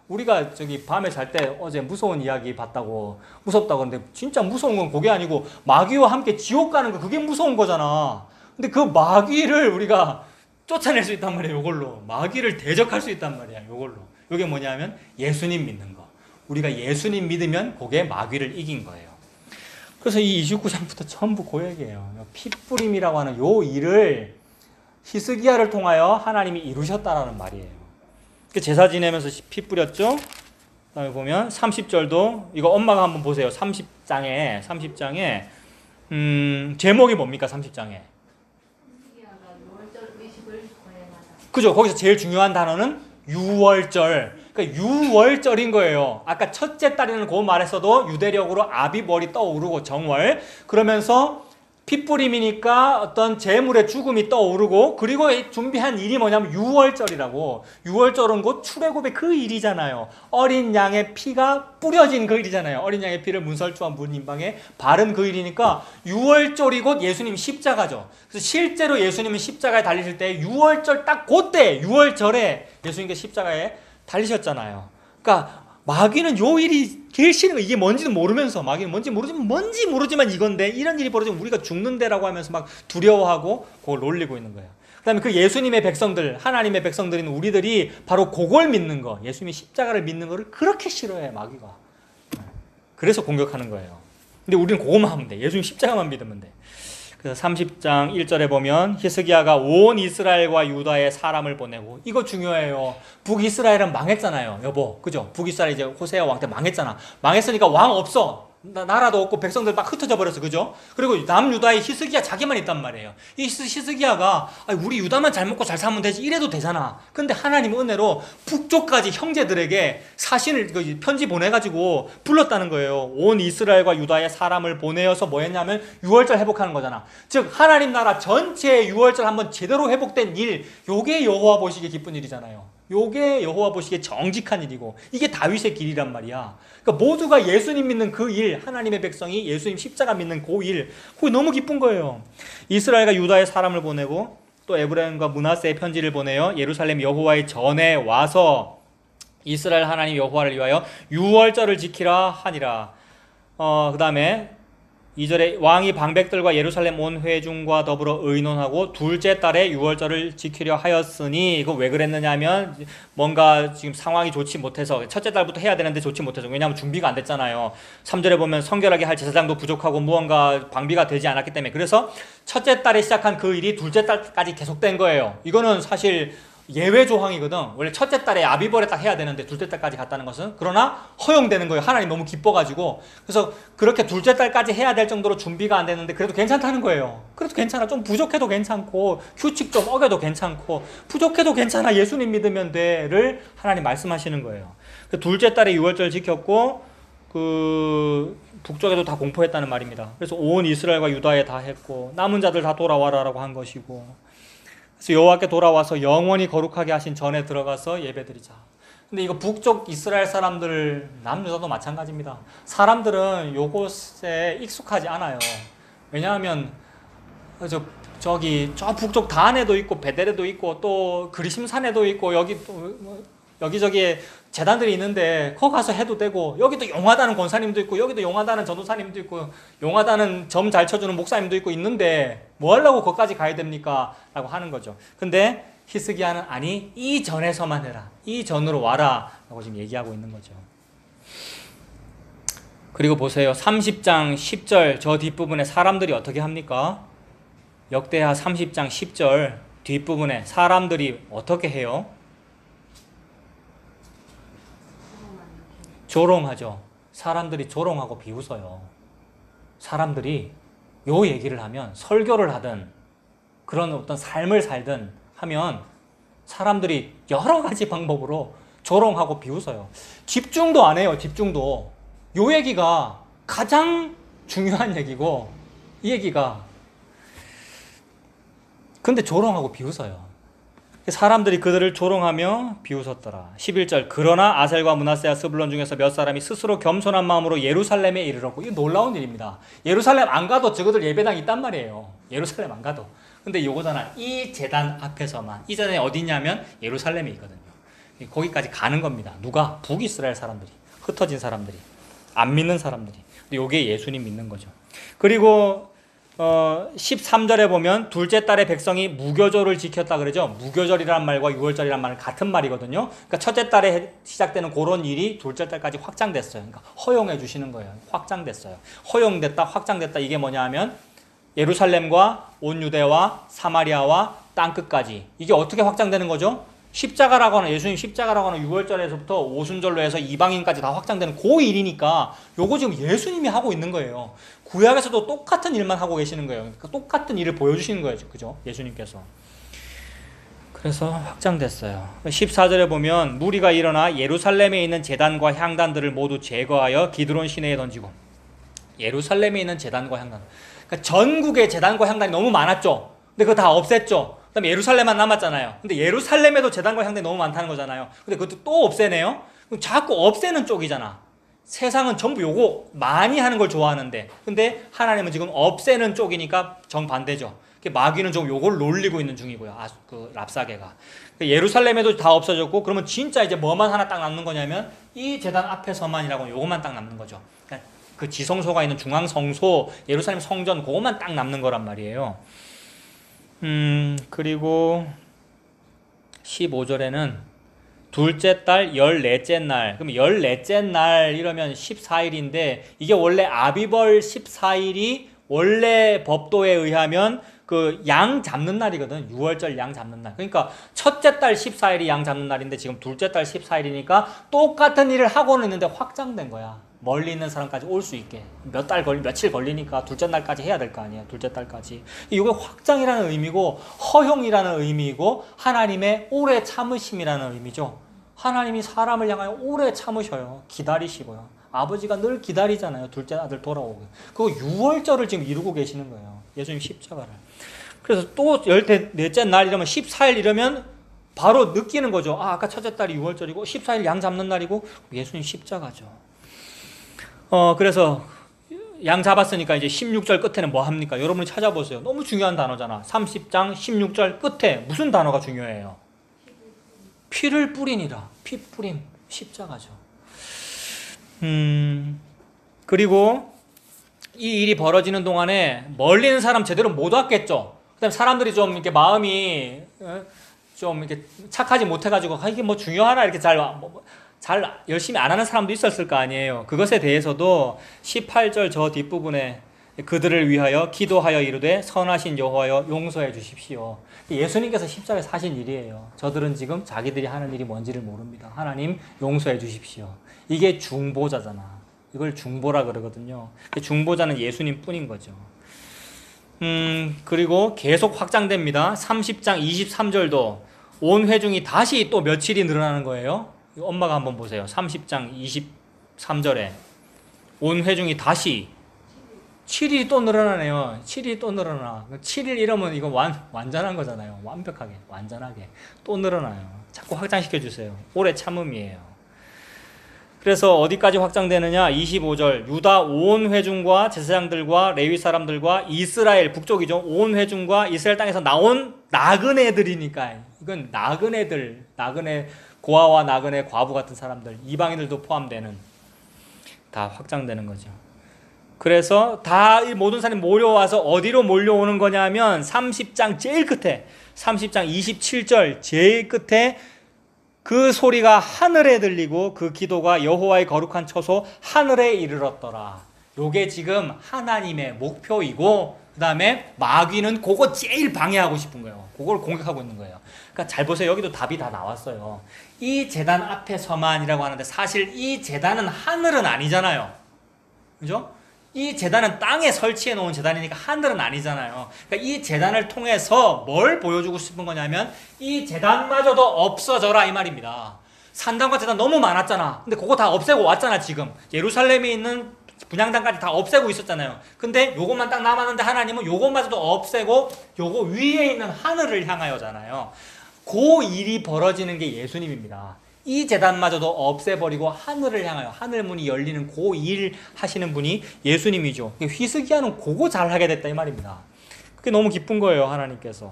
우리가 저기 밤에 잘 때 어제 무서운 이야기 봤다고 무섭다고 하는데 진짜 무서운 건 그게 아니고 마귀와 함께 지옥 가는 거 그게 무서운 거잖아. 근데 그 마귀를 우리가 쫓아낼 수 있단 말이에요. 이걸로 마귀를 대적할 수 있단 말이야. 이걸로. 이게 뭐냐면 예수님 믿는 거. 우리가 예수님 믿으면 그게 마귀를 이긴 거예요. 그래서 이 29장부터 전부 그 얘기예요. 피뿌림이라고 하는 요 일을 히스기야를 통하여 하나님이 이루셨다라는 말이에요. 제사 지내면서 피 뿌렸죠. 그다음에 보면 30절도 이거 엄마가 한번 보세요. 30장에 제목이 뭡니까? 30장에 그죠? 거기서 제일 중요한 단어는 유월절. 그러니까 유월절인 거예요. 아까 첫째 달이라는 그 말에서도 유대력으로 아비월이 떠오르고 정월. 그러면서 핏뿌림이니까 어떤 제물의 죽음이 떠오르고 그리고 준비한 일이 뭐냐면 유월절이라고. 유월절은 곧 출애굽의 그 일이잖아요. 어린 양의 피가 뿌려진 그 일이잖아요. 어린 양의 피를 문설주와 문인방에 바른 그 일이니까 유월절이 곧 예수님 십자가죠. 그래서 실제로 예수님은 십자가에 달리실 때 유월절 딱 그때 유월절에 예수님께서 십자가에 달리셨잖아요. 그러니까 마귀는 요 일이 제일 싫은 거. 이게 뭔지는 모르면서 마귀는 뭔지 모르지만 이건데 이런 일이 벌어지면 우리가 죽는데라고 하면서 막 두려워하고 그걸 놀리고 있는 거예요. 그 다음에 그 예수님의 백성들, 하나님의 백성들인 우리들이 바로 그걸 믿는 거, 예수님이 십자가를 믿는 거를 그렇게 싫어해 마귀가. 그래서 공격하는 거예요. 근데 우리는 그것만 하면 돼. 예수님 십자가만 믿으면 돼. 그래서 30장 1절에 보면 히스기야가 온 이스라엘과 유다에 사람을 보내고, 이거 중요해요. 북이스라엘은 망했잖아요, 여보. 그죠? 북이스라엘 이제 호세아 왕 때 망했잖아. 망했으니까 왕 없어. 나라도 없고 백성들 막 흩어져 버렸어. 그죠? 그리고 남유다에 히스기야 자기만 있단 말이에요. 이 히스기야가 우리 유다만 잘 먹고 잘 살면 되지 이래도 되잖아. 근데 하나님 은혜로 북쪽까지 형제들에게 사신을 편지 보내가지고 불렀다는 거예요. 온 이스라엘과 유다의 사람을 보내어서 뭐 했냐면 유월절 회복하는 거잖아. 즉 하나님 나라 전체의 유월절 한번 제대로 회복된 일, 요게 여호와 보시기에 기쁜 일이잖아요. 요게 여호와 보시기에 정직한 일이고 이게 다윗의 길이란 말이야. 그러니까 모두가 예수님 믿는 그 일, 하나님의 백성이 예수님 십자가 믿는 그 일, 그게 너무 기쁜 거예요. 이스라엘과 유다의 사람을 보내고 또 에브라임과 므낫세의 편지를 보내요. 예루살렘 여호와의 전에 와서 이스라엘 하나님 여호와를 위하여 유월절을 지키라 하니라. 그 다음에 2절에 왕이 방백들과 예루살렘 온 회중과 더불어 의논하고 둘째 달에 유월절을 지키려 하였으니 이거 왜 그랬느냐 하면 뭔가 지금 상황이 좋지 못해서 첫째 달부터 해야 되는데 좋지 못해서 왜냐하면 준비가 안 됐잖아요. 3절에 보면 성결하게 할 제사장도 부족하고 무언가 방비가 되지 않았기 때문에 그래서 첫째 달에 시작한 그 일이 둘째 달까지 계속된 거예요. 이거는 사실 예외 조항이거든. 원래 첫째 달에 아비벌에 딱 해야 되는데 둘째 달까지 갔다는 것은 그러나 허용되는 거예요. 하나님 너무 기뻐가지고 그래서 그렇게 둘째 달까지 해야 될 정도로 준비가 안 됐는데 그래도 괜찮다는 거예요. 그래도 괜찮아. 좀 부족해도 괜찮고 규칙 좀 어겨도 괜찮고 부족해도 괜찮아. 예수님 믿으면 돼를 하나님 말씀하시는 거예요. 둘째 달에 유월절 지켰고 그 북쪽에도 다 공포했다는 말입니다. 그래서 온 이스라엘과 유다에 다 했고 남은 자들 다 돌아와라라고 한 것이고 그래서 여호와께 돌아와서 영원히 거룩하게 하신 전에 들어가서 예배드리자. 근데 이거 북쪽 이스라엘 사람들 남유다도 마찬가지입니다. 사람들은 요것에 익숙하지 않아요. 왜냐하면 저기 저 북쪽 다안에도 있고 베델에도 있고 또 그리심산에도 있고 여기 또 여기저기에 재단들이 있는데 거기 가서 해도 되고 여기도 용하다는 권사님도 있고 여기도 용하다는 전도사님도 있고 용하다는 점 잘 쳐주는 목사님도 있고 있는데 뭐 하려고 거기까지 가야 됩니까? 라고 하는 거죠. 근데 히스기야는 아니 이 전에서만 해라. 이 전으로 와라 라고 지금 얘기하고 있는 거죠. 그리고 보세요. 30장 10절 저 뒷부분에 사람들이 어떻게 합니까? 역대하 30장 10절 뒷부분에 사람들이 어떻게 해요? 조롱하죠. 사람들이 조롱하고 비웃어요. 사람들이 요 얘기를 하면 설교를 하든 그런 어떤 삶을 살든 하면 사람들이 여러 가지 방법으로 조롱하고 비웃어요. 집중도 안 해요. 집중도. 요 얘기가 가장 중요한 얘기고 이 얘기가 근데 조롱하고 비웃어요. 사람들이 그들을 조롱하며 비웃었더라. 11절 그러나 아셀과 므낫세와 스불론 중에서 몇 사람이 스스로 겸손한 마음으로 예루살렘에 이르렀고 이거 놀라운 일입니다. 예루살렘 안 가도 저거들 예배당 있단 말이에요. 예루살렘 안 가도. 근데 요거잖아. 이 제단 앞에서만. 이 제단이 어디냐면 예루살렘에 있거든요. 거기까지 가는 겁니다. 누가? 북이스라엘 사람들이. 흩어진 사람들이. 안 믿는 사람들이. 근데 요게 예수님 믿는 거죠. 그리고 13절에 보면 둘째 달에 백성이 무교절을 지켰다 그러죠. 무교절이라는 말과 유월절이라는 말은 같은 말이거든요. 그러니까 첫째 달에 시작되는 그런 일이 둘째 달까지 확장됐어요. 그러니까 허용해 주시는 거예요. 확장됐어요. 허용됐다, 확장됐다. 이게 뭐냐 하면 예루살렘과 온 유대와 사마리아와 땅끝까지. 이게 어떻게 확장되는 거죠? 십자가라고 하는 예수님 십자가라고 하는 유월절에서부터 오순절로 해서 이방인까지 다 확장되는 그 일이니까 요거 지금 예수님이 하고 있는 거예요. 구약에서도 똑같은 일만 하고 계시는 거예요. 그러니까 똑같은 일을 보여주시는 거예요. 그죠? 예수님께서. 그래서 확장됐어요. 14절에 보면 무리가 일어나 예루살렘에 있는 제단과 향단들을 모두 제거하여 기드론 시내에 던지고 예루살렘에 있는 제단과 향단 그러니까 전국의 제단과 향단이 너무 많았죠. 근데 그거 다 없앴죠. 그다음에 예루살렘만 남았잖아요. 근데 예루살렘에도 제단과 향단이 너무 많다는 거잖아요. 근데 그것도 또 없애네요. 그럼 자꾸 없애는 쪽이잖아. 세상은 전부 요거 많이 하는 걸 좋아하는데 근데 하나님은 지금 없애는 쪽이니까 정반대죠. 마귀는 좀 요걸 놀리고 있는 중이고요. 그 랍사게가. 예루살렘에도 다 없어졌고 그러면 진짜 이제 뭐만 하나 딱 남는 거냐면 이 제단 앞에서만이라고 요것만 딱 남는 거죠. 그러니까 그 지성소가 있는 중앙성소 예루살렘 성전 그것만 딱 남는 거란 말이에요. 그리고 15절에는 둘째 달 14째 날 그럼 14째 날 이러면 14일인데 이게 원래 아비벌 14일이 원래 법도에 의하면 그 양 잡는 날이거든. 6월절 양 잡는 날. 그러니까 첫째 달 14일이 양 잡는 날인데 지금 둘째 달 14일이니까 똑같은 일을 하고는 있는데 확장된 거야. 멀리 있는 사람까지 올 수 있게. 며칠 걸리니까 둘째 날까지 해야 될 거 아니에요. 둘째 달까지. 이게 확장이라는 의미고 허용이라는 의미이고 하나님의 오래 참으심이라는 의미죠. 하나님이 사람을 향하여 오래 참으셔요. 기다리시고요. 아버지가 늘 기다리잖아요. 둘째 아들 돌아오고. 그 6월절을 지금 이루고 계시는 거예요. 예수님 십자가를. 그래서 또 14째 날 이러면 14일 이러면 바로 느끼는 거죠. 아, 아까 첫째 달이 6월절이고 14일 양 잡는 날이고 예수님 십자가죠. 그래서 양 잡았으니까 이제 16절 끝에는 뭐 합니까? 여러분이 찾아보세요. 너무 중요한 단어잖아. 30장 16절 끝에 무슨 단어가 중요해요? 피를 뿌리니라. 피 뿌림. 십자가죠. 그리고 이 일이 벌어지는 동안에 멀리 있는 사람 제대로 못 왔겠죠. 그다음에 사람들이 좀 이렇게 마음이 좀 이렇게 착하지 못해가지고 이게 뭐 중요하나 이렇게 잘 열심히 안 하는 사람도 있었을 거 아니에요. 그것에 대해서도 18절 저 뒷부분에 그들을 위하여 기도하여 이르되 선하신 여호와여 용서해 주십시오. 예수님께서 십자가에서 하신 일이에요. 저들은 지금 자기들이 하는 일이 뭔지를 모릅니다. 하나님 용서해 주십시오. 이게 중보자잖아. 이걸 중보라 그러거든요. 중보자는 예수님 뿐인 거죠. 그리고 계속 확장됩니다. 30장 23절도 온 회중이 다시 또 며칠이 늘어나는 거예요. 엄마가 한번 보세요. 30장 23절에 온 회중이 다시 7일이 또 늘어나네요. 7일이 또 늘어나. 7일 이러면 이거 완전한 거잖아요. 완벽하게, 완전하게. 또 늘어나요. 자꾸 확장시켜 주세요. 오래 참음이에요. 그래서 어디까지 확장되느냐? 25절 유다 온 회중과 제사장들과 레위 사람들과 이스라엘 북쪽이죠. 온 회중과 이스라엘 땅에서 나온 나그네들이니까 이건 나그네들, 나그네 고아와 나그네 과부 같은 사람들, 이방인들도 포함되는 다 확장되는 거죠. 그래서 다 이 모든 사람이 몰려와서 어디로 몰려오는 거냐면 30장 제일 끝에 30장 27절 제일 끝에 그 소리가 하늘에 들리고 그 기도가 여호와의 거룩한 처소 하늘에 이르렀더라. 요게 지금 하나님의 목표이고 그 다음에 마귀는 그거 제일 방해하고 싶은 거예요. 그걸 공격하고 있는 거예요. 그러니까 잘 보세요. 여기도 답이 다 나왔어요. 이 제단 앞에 서만이라고 하는데 사실 이 제단은 하늘은 아니잖아요. 그죠? 이 제단은 땅에 설치해 놓은 제단이니까 하늘은 아니잖아요. 그러니까 이 제단을 통해서 뭘 보여주고 싶은 거냐면 이 제단마저도 없어져라 이 말입니다. 산당과 제단 너무 많았잖아. 근데 그거 다 없애고 왔잖아 지금. 예루살렘에 있는 분향단까지 다 없애고 있었잖아요. 근데 요것만 딱 남았는데 하나님은 요것마저도 없애고 요거 위에 있는 하늘을 향하여잖아요. 그 일이 벌어지는 게 예수님입니다. 이 제단마저도 없애버리고 하늘을 향하여 하늘문이 열리는 그 일 하시는 분이 예수님이죠. 히스기야는 그거 잘하게 됐다 이 말입니다. 그게 너무 기쁜 거예요 하나님께서.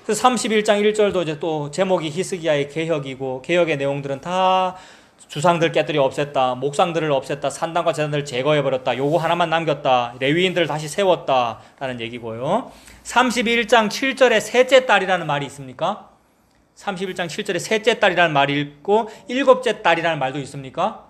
그래서 31장 1절도 이제 또 제목이 히스기야의 개혁이고 개혁의 내용들은 다 주상들 깨뜨려 없앴다, 목상들을 없앴다, 산당과 제단들을 제거해버렸다, 요거 하나만 남겼다, 레위인들을 다시 세웠다 라는 얘기고요. 31장 7절에 셋째 딸이라는 말이 있습니까? 31장 7절에 셋째 딸이라는 말이 있고 일곱째 딸이라는 말도 있습니까?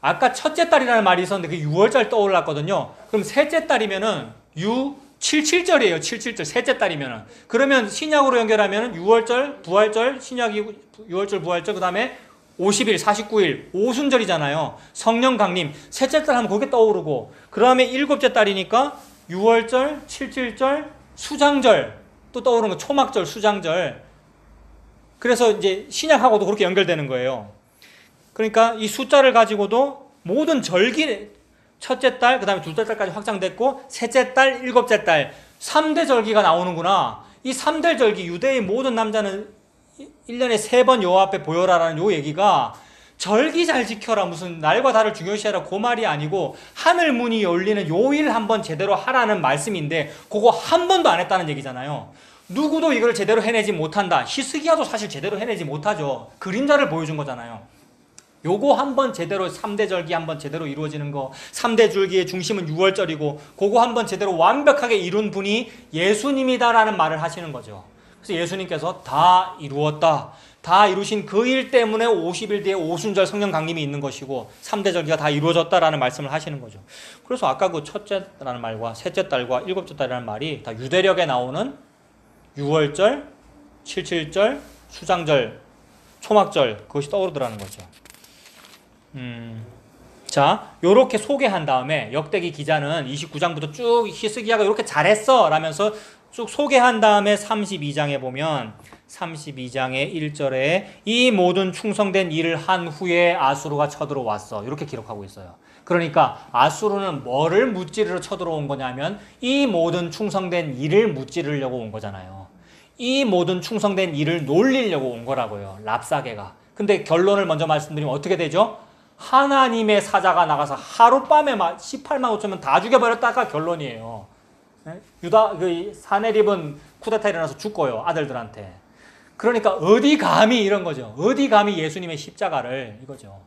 아까 첫째 딸이라는 말이 있었는데 그 6월절 떠올랐거든요. 그럼 셋째 딸이면은 77절이에요. 77절 셋째 딸이면은. 그러면 신약으로 연결하면은 6월절, 부활절, 신약이 6월절, 부활절, 그 다음에 50일, 49일, 오순절이잖아요. 성령 강림, 셋째 딸 하면 그게 떠오르고, 그 다음에 일곱째 딸이니까 6월절, 77절, 수장절, 또 떠오르는 거 초막절, 수장절. 그래서 이제 신약하고도 그렇게 연결되는 거예요. 그러니까 이 숫자를 가지고도 모든 절기, 첫째 달, 그 다음에 둘째 달까지 확장됐고, 셋째 달, 일곱째 달, 3대 절기가 나오는구나. 이 3대 절기, 유대의 모든 남자는 1년에 3번 여호와 앞에 보여라라는 요 얘기가 절기 잘 지켜라 무슨 날과 달을 중요시하라 그 말이 아니고 하늘 문이 열리는 요 일 한번 제대로 하라는 말씀인데 그거 한 번도 안 했다는 얘기잖아요. 누구도 이걸 제대로 해내지 못한다. 히스기야도 사실 제대로 해내지 못하죠. 그림자를 보여준 거잖아요. 요거 한번 제대로 3대 절기 한번 제대로 이루어지는 거 3대 절기의 중심은 6월절이고 그거 한번 제대로 완벽하게 이룬 분이 예수님이다라는 말을 하시는 거죠. 그래서 예수님께서 다 이루었다. 다 이루신 그 일 때문에 50일 뒤에 오순절 성령 강림이 있는 것이고 3대 절기가 다 이루어졌다라는 말씀을 하시는 거죠. 그래서 아까 그 첫째라는 말과 셋째 달과 일곱째 달이라는 말이 다 유대력에 나오는 6월절, 77절, 수장절, 초막절 그것이 떠오르더라는 거죠. 자, 요렇게 소개한 다음에 역대기 기자는 29장부터 쭉 히스기야가 이렇게 잘했어 라면서 쭉 소개한 다음에 32장에 보면 32장의 1절에 이 모든 충성된 일을 한 후에 아수르가 쳐들어왔어 이렇게 기록하고 있어요. 그러니까 아수르는 뭐를 무찌르러 쳐들어온 거냐면 이 모든 충성된 일을 무찌르려고 온 거잖아요. 이 모든 충성된 일을 놀리려고 온 거라고요. 랍사게가. 근데 결론을 먼저 말씀드리면 어떻게 되죠? 하나님의 사자가 나가서 하룻밤에 18만 5천명 다 죽여버렸다가 결론이에요. 유다 사네립은 쿠데타 일어나서 죽고요. 아들들한테. 그러니까 어디 감히 이런 거죠. 어디 감히 예수님의 십자가를 이거죠.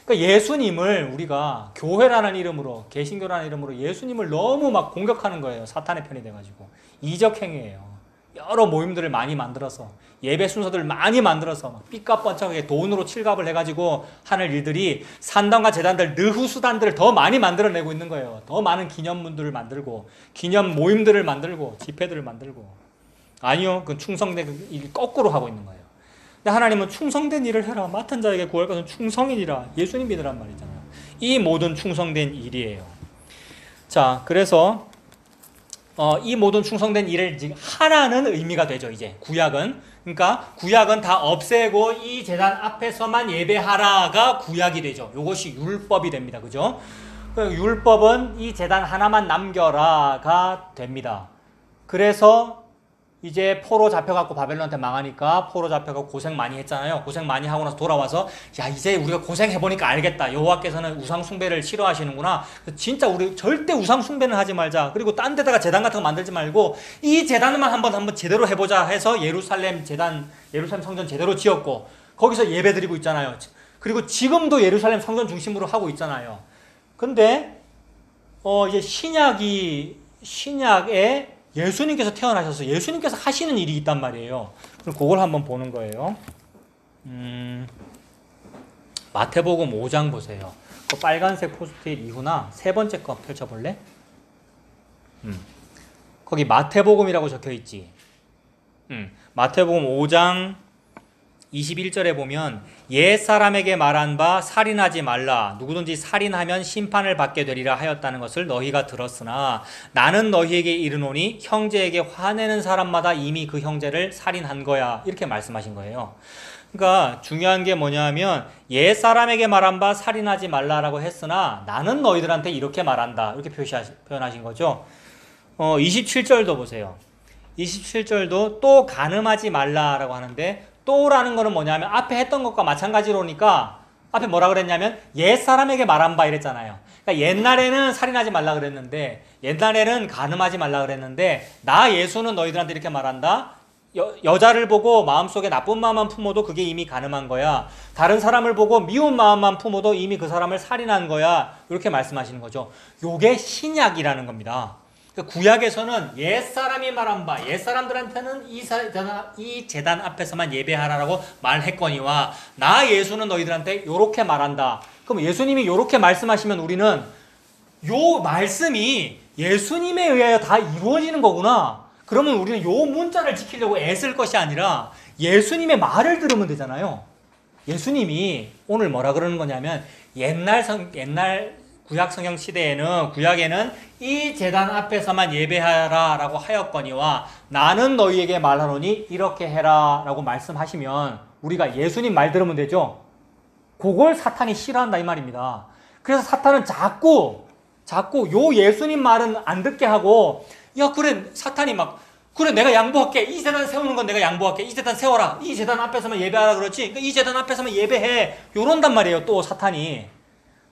그러니까 예수님을 우리가 교회라는 이름으로 개신교라는 이름으로 예수님을 너무 막 공격하는 거예요. 사탄의 편이 돼가지고. 이적 행위예요. 여러 모임들을 많이 만들어서 예배 순서들을 많이 만들어서 막 삐까뻔쩍하게 돈으로 칠갑을 해가지고 하는 일들이 산당과 재단들 느후수단들을 더 많이 만들어내고 있는 거예요. 더 많은 기념문들을 만들고 기념 모임들을 만들고 집회들을 만들고 아니요. 그 충성된 일 거꾸로 하고 있는 거예요. 근데 하나님은 충성된 일을 해라. 맡은 자에게 구할 것은 충성이니라. 예수님 믿으란 말이잖아요. 이 모든 충성된 일이에요. 자, 그래서 이 모든 충성된 일을 지금 하라는 의미가 되죠. 이제 구약은. 그러니까 구약은 다 없애고 이 제단 앞에서만 예배하라가 구약이 되죠. 이것이 율법이 됩니다. 그죠? 율법은 이 제단 하나만 남겨라가 됩니다. 그래서 이제 포로 잡혀갖고 바벨론한테 망하니까 포로 잡혀갖고 고생 많이 했잖아요. 고생 많이 하고 나서 돌아와서 야 이제 우리가 고생해보니까 알겠다. 여호와께서는 우상숭배를 싫어하시는구나. 진짜 우리 절대 우상숭배는 하지 말자. 그리고 딴 데다가 제단 같은 거 만들지 말고 이 제단만 한번 제대로 해보자 해서 예루살렘 성전 제대로 지었고 거기서 예배 드리고 있잖아요. 그리고 지금도 예루살렘 성전 중심으로 하고 있잖아요. 근데 이제 신약에 예수님께서 태어나셔서 예수님께서 하시는 일이 있단 말이에요. 그럼 그걸 한번 보는 거예요. 마태복음 5장 보세요. 그 빨간색 포스트잇 이후나 세 번째 거 펼쳐볼래? 거기 마태복음이라고 적혀있지. 마태복음 5장 21절에 보면 옛사람에게 말한 바 살인하지 말라. 누구든지 살인하면 심판을 받게 되리라 하였다는 것을 너희가 들었으나 나는 너희에게 이르노니 형제에게 화내는 사람마다 이미 그 형제를 살인한 거야. 이렇게 말씀하신 거예요. 그러니까 중요한 게 뭐냐면 옛사람에게 말한 바 살인하지 말라라고 했으나 나는 너희들한테 이렇게 말한다. 이렇게 표현하신 거죠. 27절도 보세요. 27절도 또 간음하지 말라라고 하는데 또라는 거는 뭐냐면 앞에 했던 것과 마찬가지로니까 앞에 뭐라 그랬냐면 옛사람에게 말한 바 이랬잖아요. 그러니까 옛날에는 살인하지 말라 그랬는데 옛날에는 간음하지 말라 그랬는데 나 예수는 너희들한테 이렇게 말한다. 여자를 보고 마음속에 나쁜 마음만 품어도 그게 이미 간음한 거야. 다른 사람을 보고 미운 마음만 품어도 이미 그 사람을 살인한 거야. 이렇게 말씀하시는 거죠. 요게 신약이라는 겁니다. 구약에서는 옛사람이 말한 바 옛사람들한테는 이 제단 앞에서만 예배하라라고 말했거니와 나 예수는 너희들한테 요렇게 말한다. 그럼 예수님이 요렇게 말씀하시면 우리는 요 말씀이 예수님에 의하여 다 이루어지는 거구나. 그러면 우리는 요 문자를 지키려고 애쓸 것이 아니라 예수님의 말을 들으면 되잖아요. 예수님이 오늘 뭐라 그러는 거냐면 옛날 구약 성경 시대에는 구약에는 이 제단 앞에서만 예배하라 라고 하였거니와 나는 너희에게 말하노니 이렇게 해라 라고 말씀하시면 우리가 예수님 말 들으면 되죠. 그걸 사탄이 싫어한다 이 말입니다. 그래서 사탄은 자꾸 요 예수님 말은 안 듣게 하고 야 그래 사탄이 막 그래 내가 양보할게. 이 제단 세우는 건 내가 양보할게. 이 제단 세워라. 이 제단 앞에서만 예배하라 그렇지. 그러니까 이 제단 앞에서만 예배해. 요런단 말이에요 또 사탄이.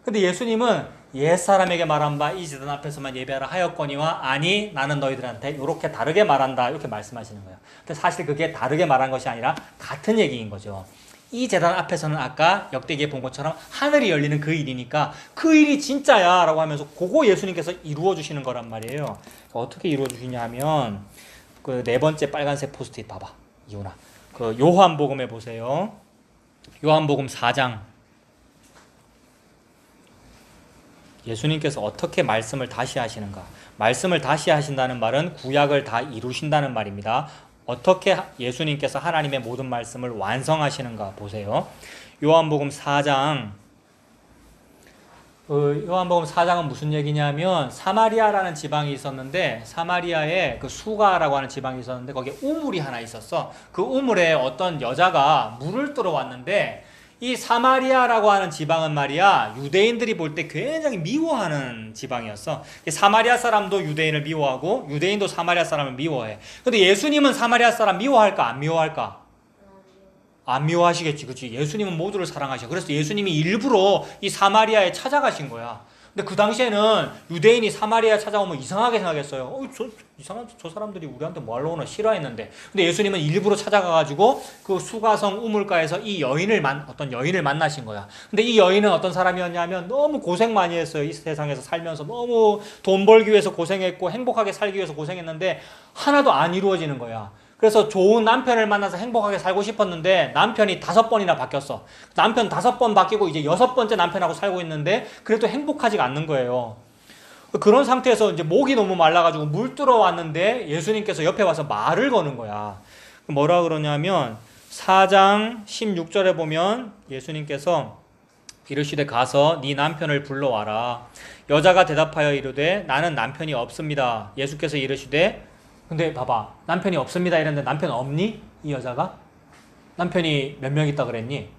근데 예수님은 옛사람에게 말한 바 이 제단 앞에서만 예배하라 하였거니와 아니 나는 너희들한테 이렇게 다르게 말한다 이렇게 말씀하시는 거예요. 근데 사실 그게 다르게 말한 것이 아니라 같은 얘기인 거죠. 이 제단 앞에서는 아까 역대기에 본 것처럼 하늘이 열리는 그 일이니까 그 일이 진짜야 라고 하면서 그거 예수님께서 이루어 주시는 거란 말이에요. 어떻게 이루어 주시냐 하면 그 네 번째 빨간색 포스트잇 봐봐 이훈아. 그 요한복음에 보세요. 요한복음 4장. 예수님께서 어떻게 말씀을 다시 하시는가? 말씀을 다시 하신다는 말은 구약을 다 이루신다는 말입니다. 어떻게 예수님께서 하나님의 모든 말씀을 완성하시는가 보세요. 요한복음 4장. 요한복음 4장은 무슨 얘기냐면 사마리아라는 지방이 있었는데 사마리아에 그 수가라고 하는 지방이 있었는데 거기에 우물이 하나 있었어. 그 우물에 어떤 여자가 물을 뜨러 왔는데 이 사마리아라고 하는 지방은 말이야 유대인들이 볼 때 굉장히 미워하는 지방이었어. 사마리아 사람도 유대인을 미워하고 유대인도 사마리아 사람을 미워해. 근데 예수님은 사마리아 사람 미워할까 안 미워할까? 안 미워하시겠지, 그치? 예수님은 모두를 사랑하셔. 그래서 예수님이 일부러 이 사마리아에 찾아가신 거야. 근데 그 당시에는 유대인이 사마리아에 찾아오면 이상하게 생각했어요. 저 사람들이 우리한테 뭐 하러 오나 싫어했는데. 근데 예수님은 일부러 찾아가가지고 그 수가성 우물가에서 어떤 여인을 만나신 거야. 근데 이 여인은 어떤 사람이었냐면 너무 고생 많이 했어요. 이 세상에서 살면서 너무 돈 벌기 위해서 고생했고 행복하게 살기 위해서 고생했는데 하나도 안 이루어지는 거야. 그래서 좋은 남편을 만나서 행복하게 살고 싶었는데 남편이 5번이나 바뀌었어. 남편 5번 바뀌고 이제 6번째 남편하고 살고 있는데 그래도 행복하지가 않는 거예요. 그런 상태에서 이제 목이 너무 말라가지고 물 뜨러 왔는데 예수님께서 옆에 와서 말을 거는 거야. 뭐라 그러냐면 4장 16절에 보면 예수님께서 이르시되 가서 네 남편을 불러와라. 여자가 대답하여 이르되 나는 남편이 없습니다. 예수께서 이르시되 근데 봐봐 남편이 없습니다 이랬는데 남편 없니? 이 여자가? 남편이 몇 명 있다 그랬니?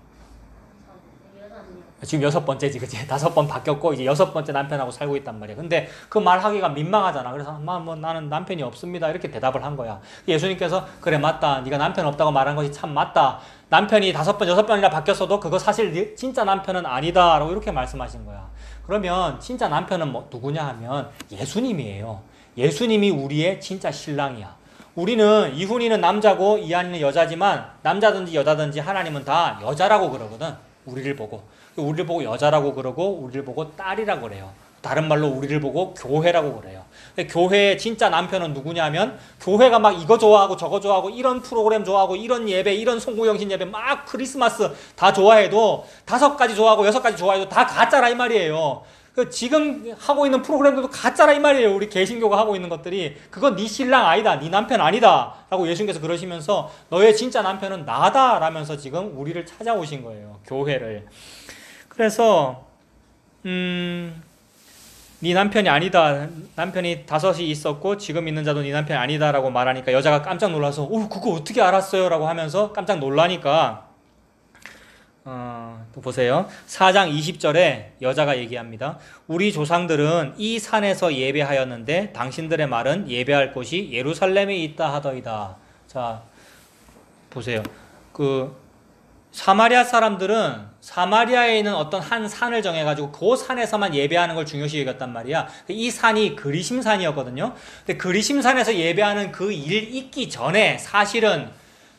지금 6번째지 그치? 5번 바뀌었고 이제 6번째 남편하고 살고 있단 말이야. 근데 그 말하기가 민망하잖아. 그래서 뭐 나는 남편이 없습니다 이렇게 대답을 한 거야. 예수님께서 그래 맞다 네가 남편 없다고 말한 것이 참 맞다. 남편이 5번 6번이나 바뀌었어도 그거 사실 진짜 남편은 아니다 라고 이렇게 말씀하신 거야. 그러면 진짜 남편은 누구냐 하면 예수님이에요. 예수님이 우리의 진짜 신랑이야. 우리는 이훈이는 남자고 이한이는 여자지만 남자든지 여자든지 하나님은 다 여자라고 그러거든. 우리를 보고 여자라고 그러고 우리를 보고 딸이라고 그래요. 다른 말로 우리를 보고 교회라고 그래요. 교회의 진짜 남편은 누구냐면 교회가 막 이거 좋아하고 저거 좋아하고 이런 프로그램 좋아하고 이런 예배 이런 송구영신 예배 막 크리스마스 다 좋아해도 5가지 좋아하고 6가지 좋아해도 다 가짜라 이 말이에요. 지금 하고 있는 프로그램들도 가짜라 이 말이에요. 우리 개신교가 하고 있는 것들이. 그건 네 신랑 아니다. 네 남편 아니다. 라고 예수님께서 그러시면서 너의 진짜 남편은 나다. 라면서 지금 우리를 찾아오신 거예요. 교회를. 그래서 네 남편이 아니다. 남편이 5이 있었고 지금 있는 자도 네 남편이 아니다. 라고 말하니까 여자가 깜짝 놀라서 그거 어떻게 알았어요? 라고 하면서 깜짝 놀라니까 또 보세요. 4장 20절에 여자가 얘기합니다. 우리 조상들은 이 산에서 예배하였는데 당신들의 말은 예배할 곳이 예루살렘에 있다 하더이다. 자, 보세요. 그 사마리아 사람들은 사마리아에 있는 어떤 한 산을 정해가지고 그 산에서만 예배하는 걸 중요시 여겼단 말이야. 이 산이 그리심산이었거든요. 근데 그리심산에서 예배하는 그 일 있기 전에 사실은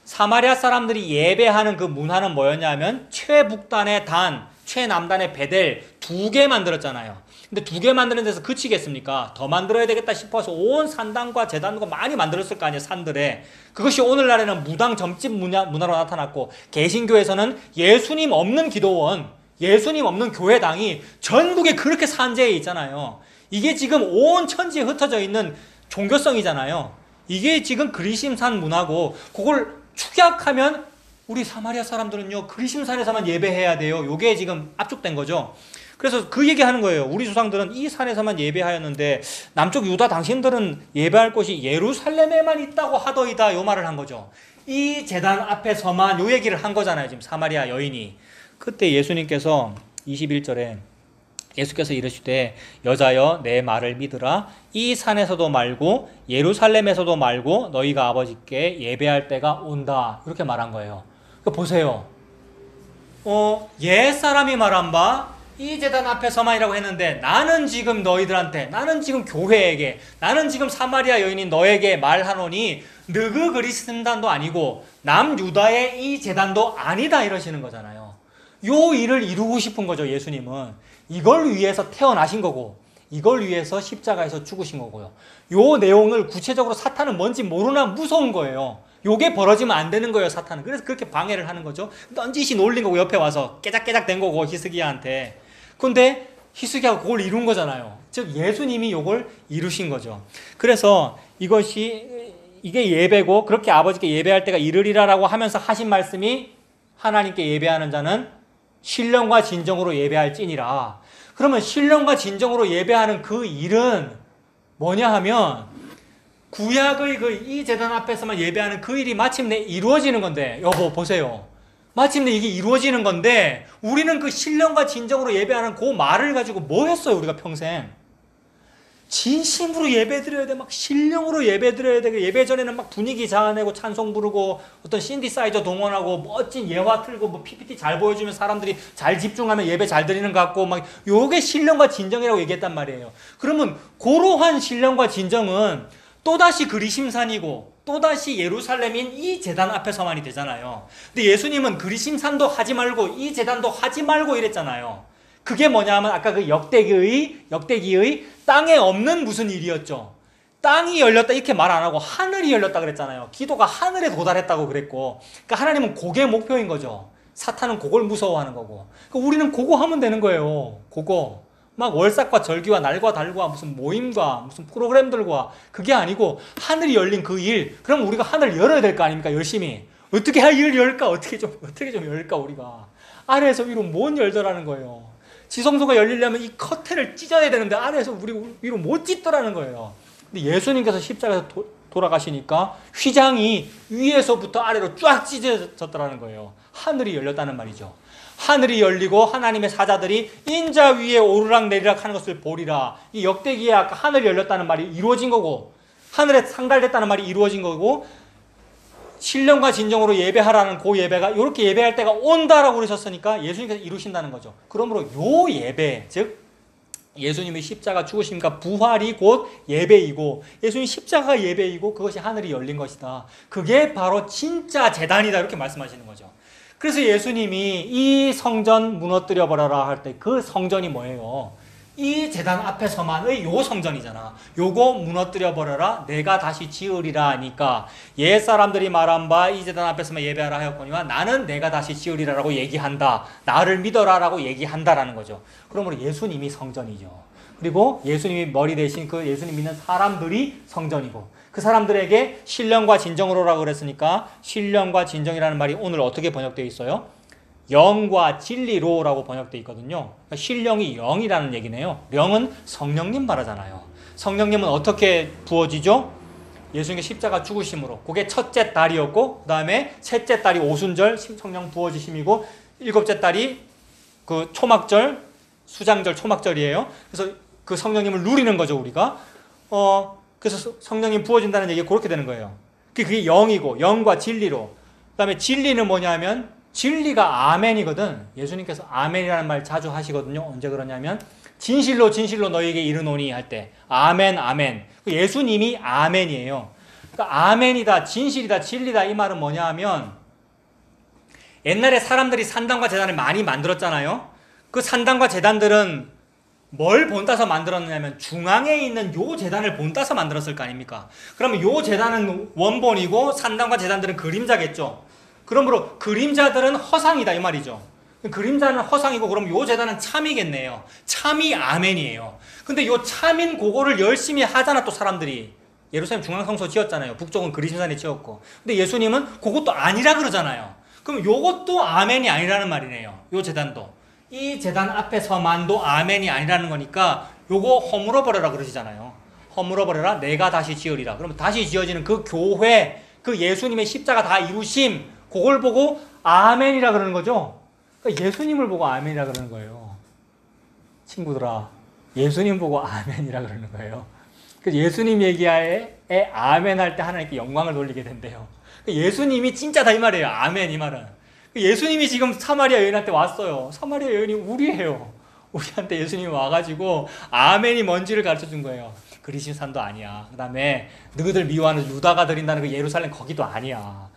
사마리아 사람들이 예배하는 그 문화는 뭐였냐면 최북단의 단, 최남단의 베델 2개 만들었잖아요. 근데 2개 만드는 데서 그치겠습니까? 더 만들어야 되겠다 싶어서 온 산당과 제단과 많이 만들었을 거 아니에요, 산들에. 그것이 오늘날에는 무당 점집 문화로 나타났고 개신교에서는 예수님 없는 기도원, 예수님 없는 교회당이 전국에 그렇게 산재해 있잖아요. 이게 지금 온 천지에 흩어져 있는 종교성이잖아요. 이게 지금 그리심산 문화고 그걸 축약하면 우리 사마리아 사람들은요 그리심산에서만 예배해야 돼요. 요게 지금 압축된 거죠. 그래서 그 얘기하는 거예요. 우리 조상들은 이 산에서만 예배하였는데 남쪽 유다 당신들은 예배할 곳이 예루살렘에만 있다고 하더이다. 요 말을 한 거죠. 이 제단 앞에서만 요 얘기를 한 거잖아요. 지금 사마리아 여인이. 그때 예수님께서 21절에 예수께서 이르시되 여자여 내 말을 믿으라. 이 산에서도 말고 예루살렘에서도 말고 너희가 아버지께 예배할 때가 온다. 이렇게 말한 거예요. 그러니까 보세요. 옛사람이 말한 바 이 제단 앞에서만이라고 했는데 나는 지금 너희들한테, 나는 지금 교회에게, 나는 지금 사마리아 여인인 너에게 말하노니 너그 그리스도단도 아니고 남유다의 이 제단도 아니다 이러시는 거잖아요. 요 일을 이루고 싶은 거죠. 예수님은 이걸 위해서 태어나신 거고 이걸 위해서 십자가에서 죽으신 거고요. 요 내용을 구체적으로 사탄은 뭔지 모르나 무서운 거예요. 요게 벌어지면 안 되는 거예요, 사탄은. 그래서 그렇게 방해를 하는 거죠. 넌지시 놀린 거고 옆에 와서 깨작깨작 된 거고 히스기야한테. 근데 히스기야가 그걸 이룬 거잖아요. 즉 예수님이 요걸 이루신 거죠. 그래서 이게 예배고 그렇게 아버지께 예배할 때가 이르리라라고 하면서 하신 말씀이 하나님께 예배하는 자는 신령과 진정으로 예배할지니라. 그러면 신령과 진정으로 예배하는 그 일은 뭐냐 하면 구약의 이 재단 앞에서만 예배하는 그 일이 마침내 이루어지는 건데, 여보 보세요. 마침내 이게 이루어지는 건데 우리는 그 신령과 진정으로 예배하는 그 말을 가지고 뭐 했어요? 우리가 평생 진심으로 예배드려야 돼. 막 신령으로 예배드려야 돼. 예배 전에는 막 분위기 자아내고 찬송 부르고 어떤 신디사이저 동원하고 멋진 예화 틀고 뭐 PPT 잘 보여주면 사람들이 잘 집중하면 예배 잘 드리는 것 같고 막 요게 신령과 진정이라고 얘기했단 말이에요. 그러면 그러한 신령과 진정은 또다시 그리심산이고 또다시 예루살렘인 이 제단 앞에서만이 되잖아요. 근데 예수님은 그리심산도 하지 말고 이 제단도 하지 말고 이랬잖아요. 그게 뭐냐 하면 아까 그 역대기의 땅에 없는 무슨 일이었죠. 땅이 열렸다 이렇게 말 안 하고 하늘이 열렸다 그랬잖아요. 기도가 하늘에 도달했다고 그랬고, 그러니까 하나님은 그게 목표인 거죠. 사탄은 그걸 무서워하는 거고. 그러니까 우리는 그거 하면 되는 거예요. 그거. 막 월삭과 절기와 날과 달과 무슨 모임과 무슨 프로그램들과 그게 아니고 하늘이 열린 그 일. 그럼 우리가 하늘을 열어야 될 거 아닙니까? 열심히. 어떻게 일을 열까? 어떻게 좀 열까 우리가. 아래에서 위로 못 열더라는 거예요. 지성소가 열리려면 이 커튼을 찢어야 되는데 아래에서 우리 위로 못 찢더라는 거예요. 근데 예수님께서 십자가에서 돌아가시니까 휘장이 위에서부터 아래로 쫙 찢어졌더라는 거예요. 하늘이 열렸다는 말이죠. 하늘이 열리고 하나님의 사자들이 인자 위에 오르락내리락 하는 것을 보리라. 이 역대기에 아까 하늘이 열렸다는 말이 이루어진 거고 하늘에 상달됐다는 말이 이루어진 거고 신령과 진정으로 예배하라는 그 예배가 이렇게 예배할 때가 온다라고 그러셨으니까 예수님께서 이루신다는 거죠. 그러므로 요 예배, 즉 예수님의 십자가 죽으심과 부활이 곧 예배이고 예수님 십자가 예배이고 그것이 하늘이 열린 것이다. 그게 바로 진짜 제단이다 이렇게 말씀하시는 거죠. 그래서 예수님이 이 성전 무너뜨려 버려라 할 때 그 성전이 뭐예요? 이 제단 앞에서만의 요 성전이잖아. 요거 무너뜨려 버려라 내가 다시 지으리라 하니까 옛 사람들이 말한 바 이 제단 앞에서만 예배하라 하였거니와 나는 내가 다시 지으리라라고 얘기한다. 나를 믿어라라고 얘기한다라는 거죠. 그러므로 예수님이 성전이죠. 그리고 예수님이 머리 대신 그 예수님 믿는 사람들이 성전이고 그 사람들에게 신령과 진정으로라고 그랬으니까 신령과 진정이라는 말이 오늘 어떻게 번역되어 있어요? 영과 진리로라고 번역되어 있거든요. 그러니까 신령이 영이라는 얘기네요. 영은 성령님 말하잖아요. 성령님은 어떻게 부어지죠? 예수님의 십자가 죽으심으로. 그게 첫째 달이었고 그 다음에 셋째 달이 오순절 성령 부어지심이고 일곱째 달이 그 초막절 수장절 초막절이에요. 그래서 그 성령님을 누리는 거죠 우리가. 그래서 성령님 부어진다는 얘기가 그렇게 되는 거예요. 그게 영이고 영과 진리로. 그 다음에 진리는 뭐냐면 진리가 아멘이거든. 예수님께서 아멘이라는 말 자주 하시거든요. 언제 그러냐면 진실로 진실로 너희에게 이르노니 할 때 아멘 아멘. 예수님이 아멘이에요. 그러니까 아멘이다 진실이다 진리다 이 말은 뭐냐 하면 옛날에 사람들이 산당과 제단을 많이 만들었잖아요. 그 산당과 제단들은 뭘 본따서 만들었냐면 중앙에 있는 요 제단을 본따서 만들었을 거 아닙니까? 그러면 요 제단은 원본이고 산당과 제단들은 그림자겠죠. 그러므로 그림자들은 허상이다 이 말이죠. 그림자는 허상이고 그럼 요 제단은 참이겠네요. 참이 아멘이에요. 근데 요 참인 그거를 열심히 하잖아 또 사람들이. 예루살렘 중앙성소 지었잖아요. 북쪽은 그리심산에 지었고. 근데 예수님은 그것도 아니라 그러잖아요. 그럼 요것도 아멘이 아니라는 말이네요. 요 제단도. 이 제단 앞에서만도 아멘이 아니라는 거니까 요거 허물어버려라 그러시잖아요. 허물어버려라 내가 다시 지으리라. 그러면 다시 지어지는 그 교회 그 예수님의 십자가 다 이루심 그걸 보고 아멘이라 그러는 거죠. 그러니까 예수님을 보고 아멘이라 그러는 거예요. 친구들아 예수님 보고 아멘이라 그러는 거예요. 그래서 예수님 얘기에 아멘 할 때 하나님께 영광을 돌리게 된대요. 예수님이 진짜다 이 말이에요. 아멘 이 말은. 예수님이 지금 사마리아 여인한테 왔어요. 사마리아 여인이 우리예요. 우리한테 예수님이 와가지고 아멘이 뭔지를 가르쳐 준 거예요. 그리심산도 아니야. 그 다음에 너희들 미워하는 유다가 드린다는 그 예루살렘 거기도 아니야.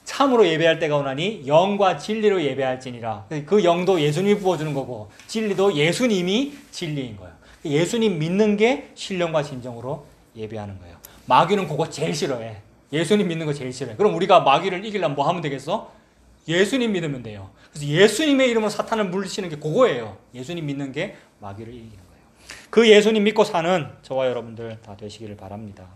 참으로 예배할 때가 오나니 영과 진리로 예배할지니라. 그 영도 예수님이 부어주는 거고 진리도 예수님이 진리인 거예요. 예수님 믿는 게 신령과 진정으로 예배하는 거예요. 마귀는 그거 제일 싫어해. 예수님 믿는 거 제일 싫어해. 그럼 우리가 마귀를 이기려면 뭐 하면 되겠어? 예수님 믿으면 돼요. 그래서 예수님의 이름으로 사탄을 물리치는 게 그거예요. 예수님 믿는 게 마귀를 이기는 거예요. 그 예수님 믿고 사는 저와 여러분들 다 되시기를 바랍니다.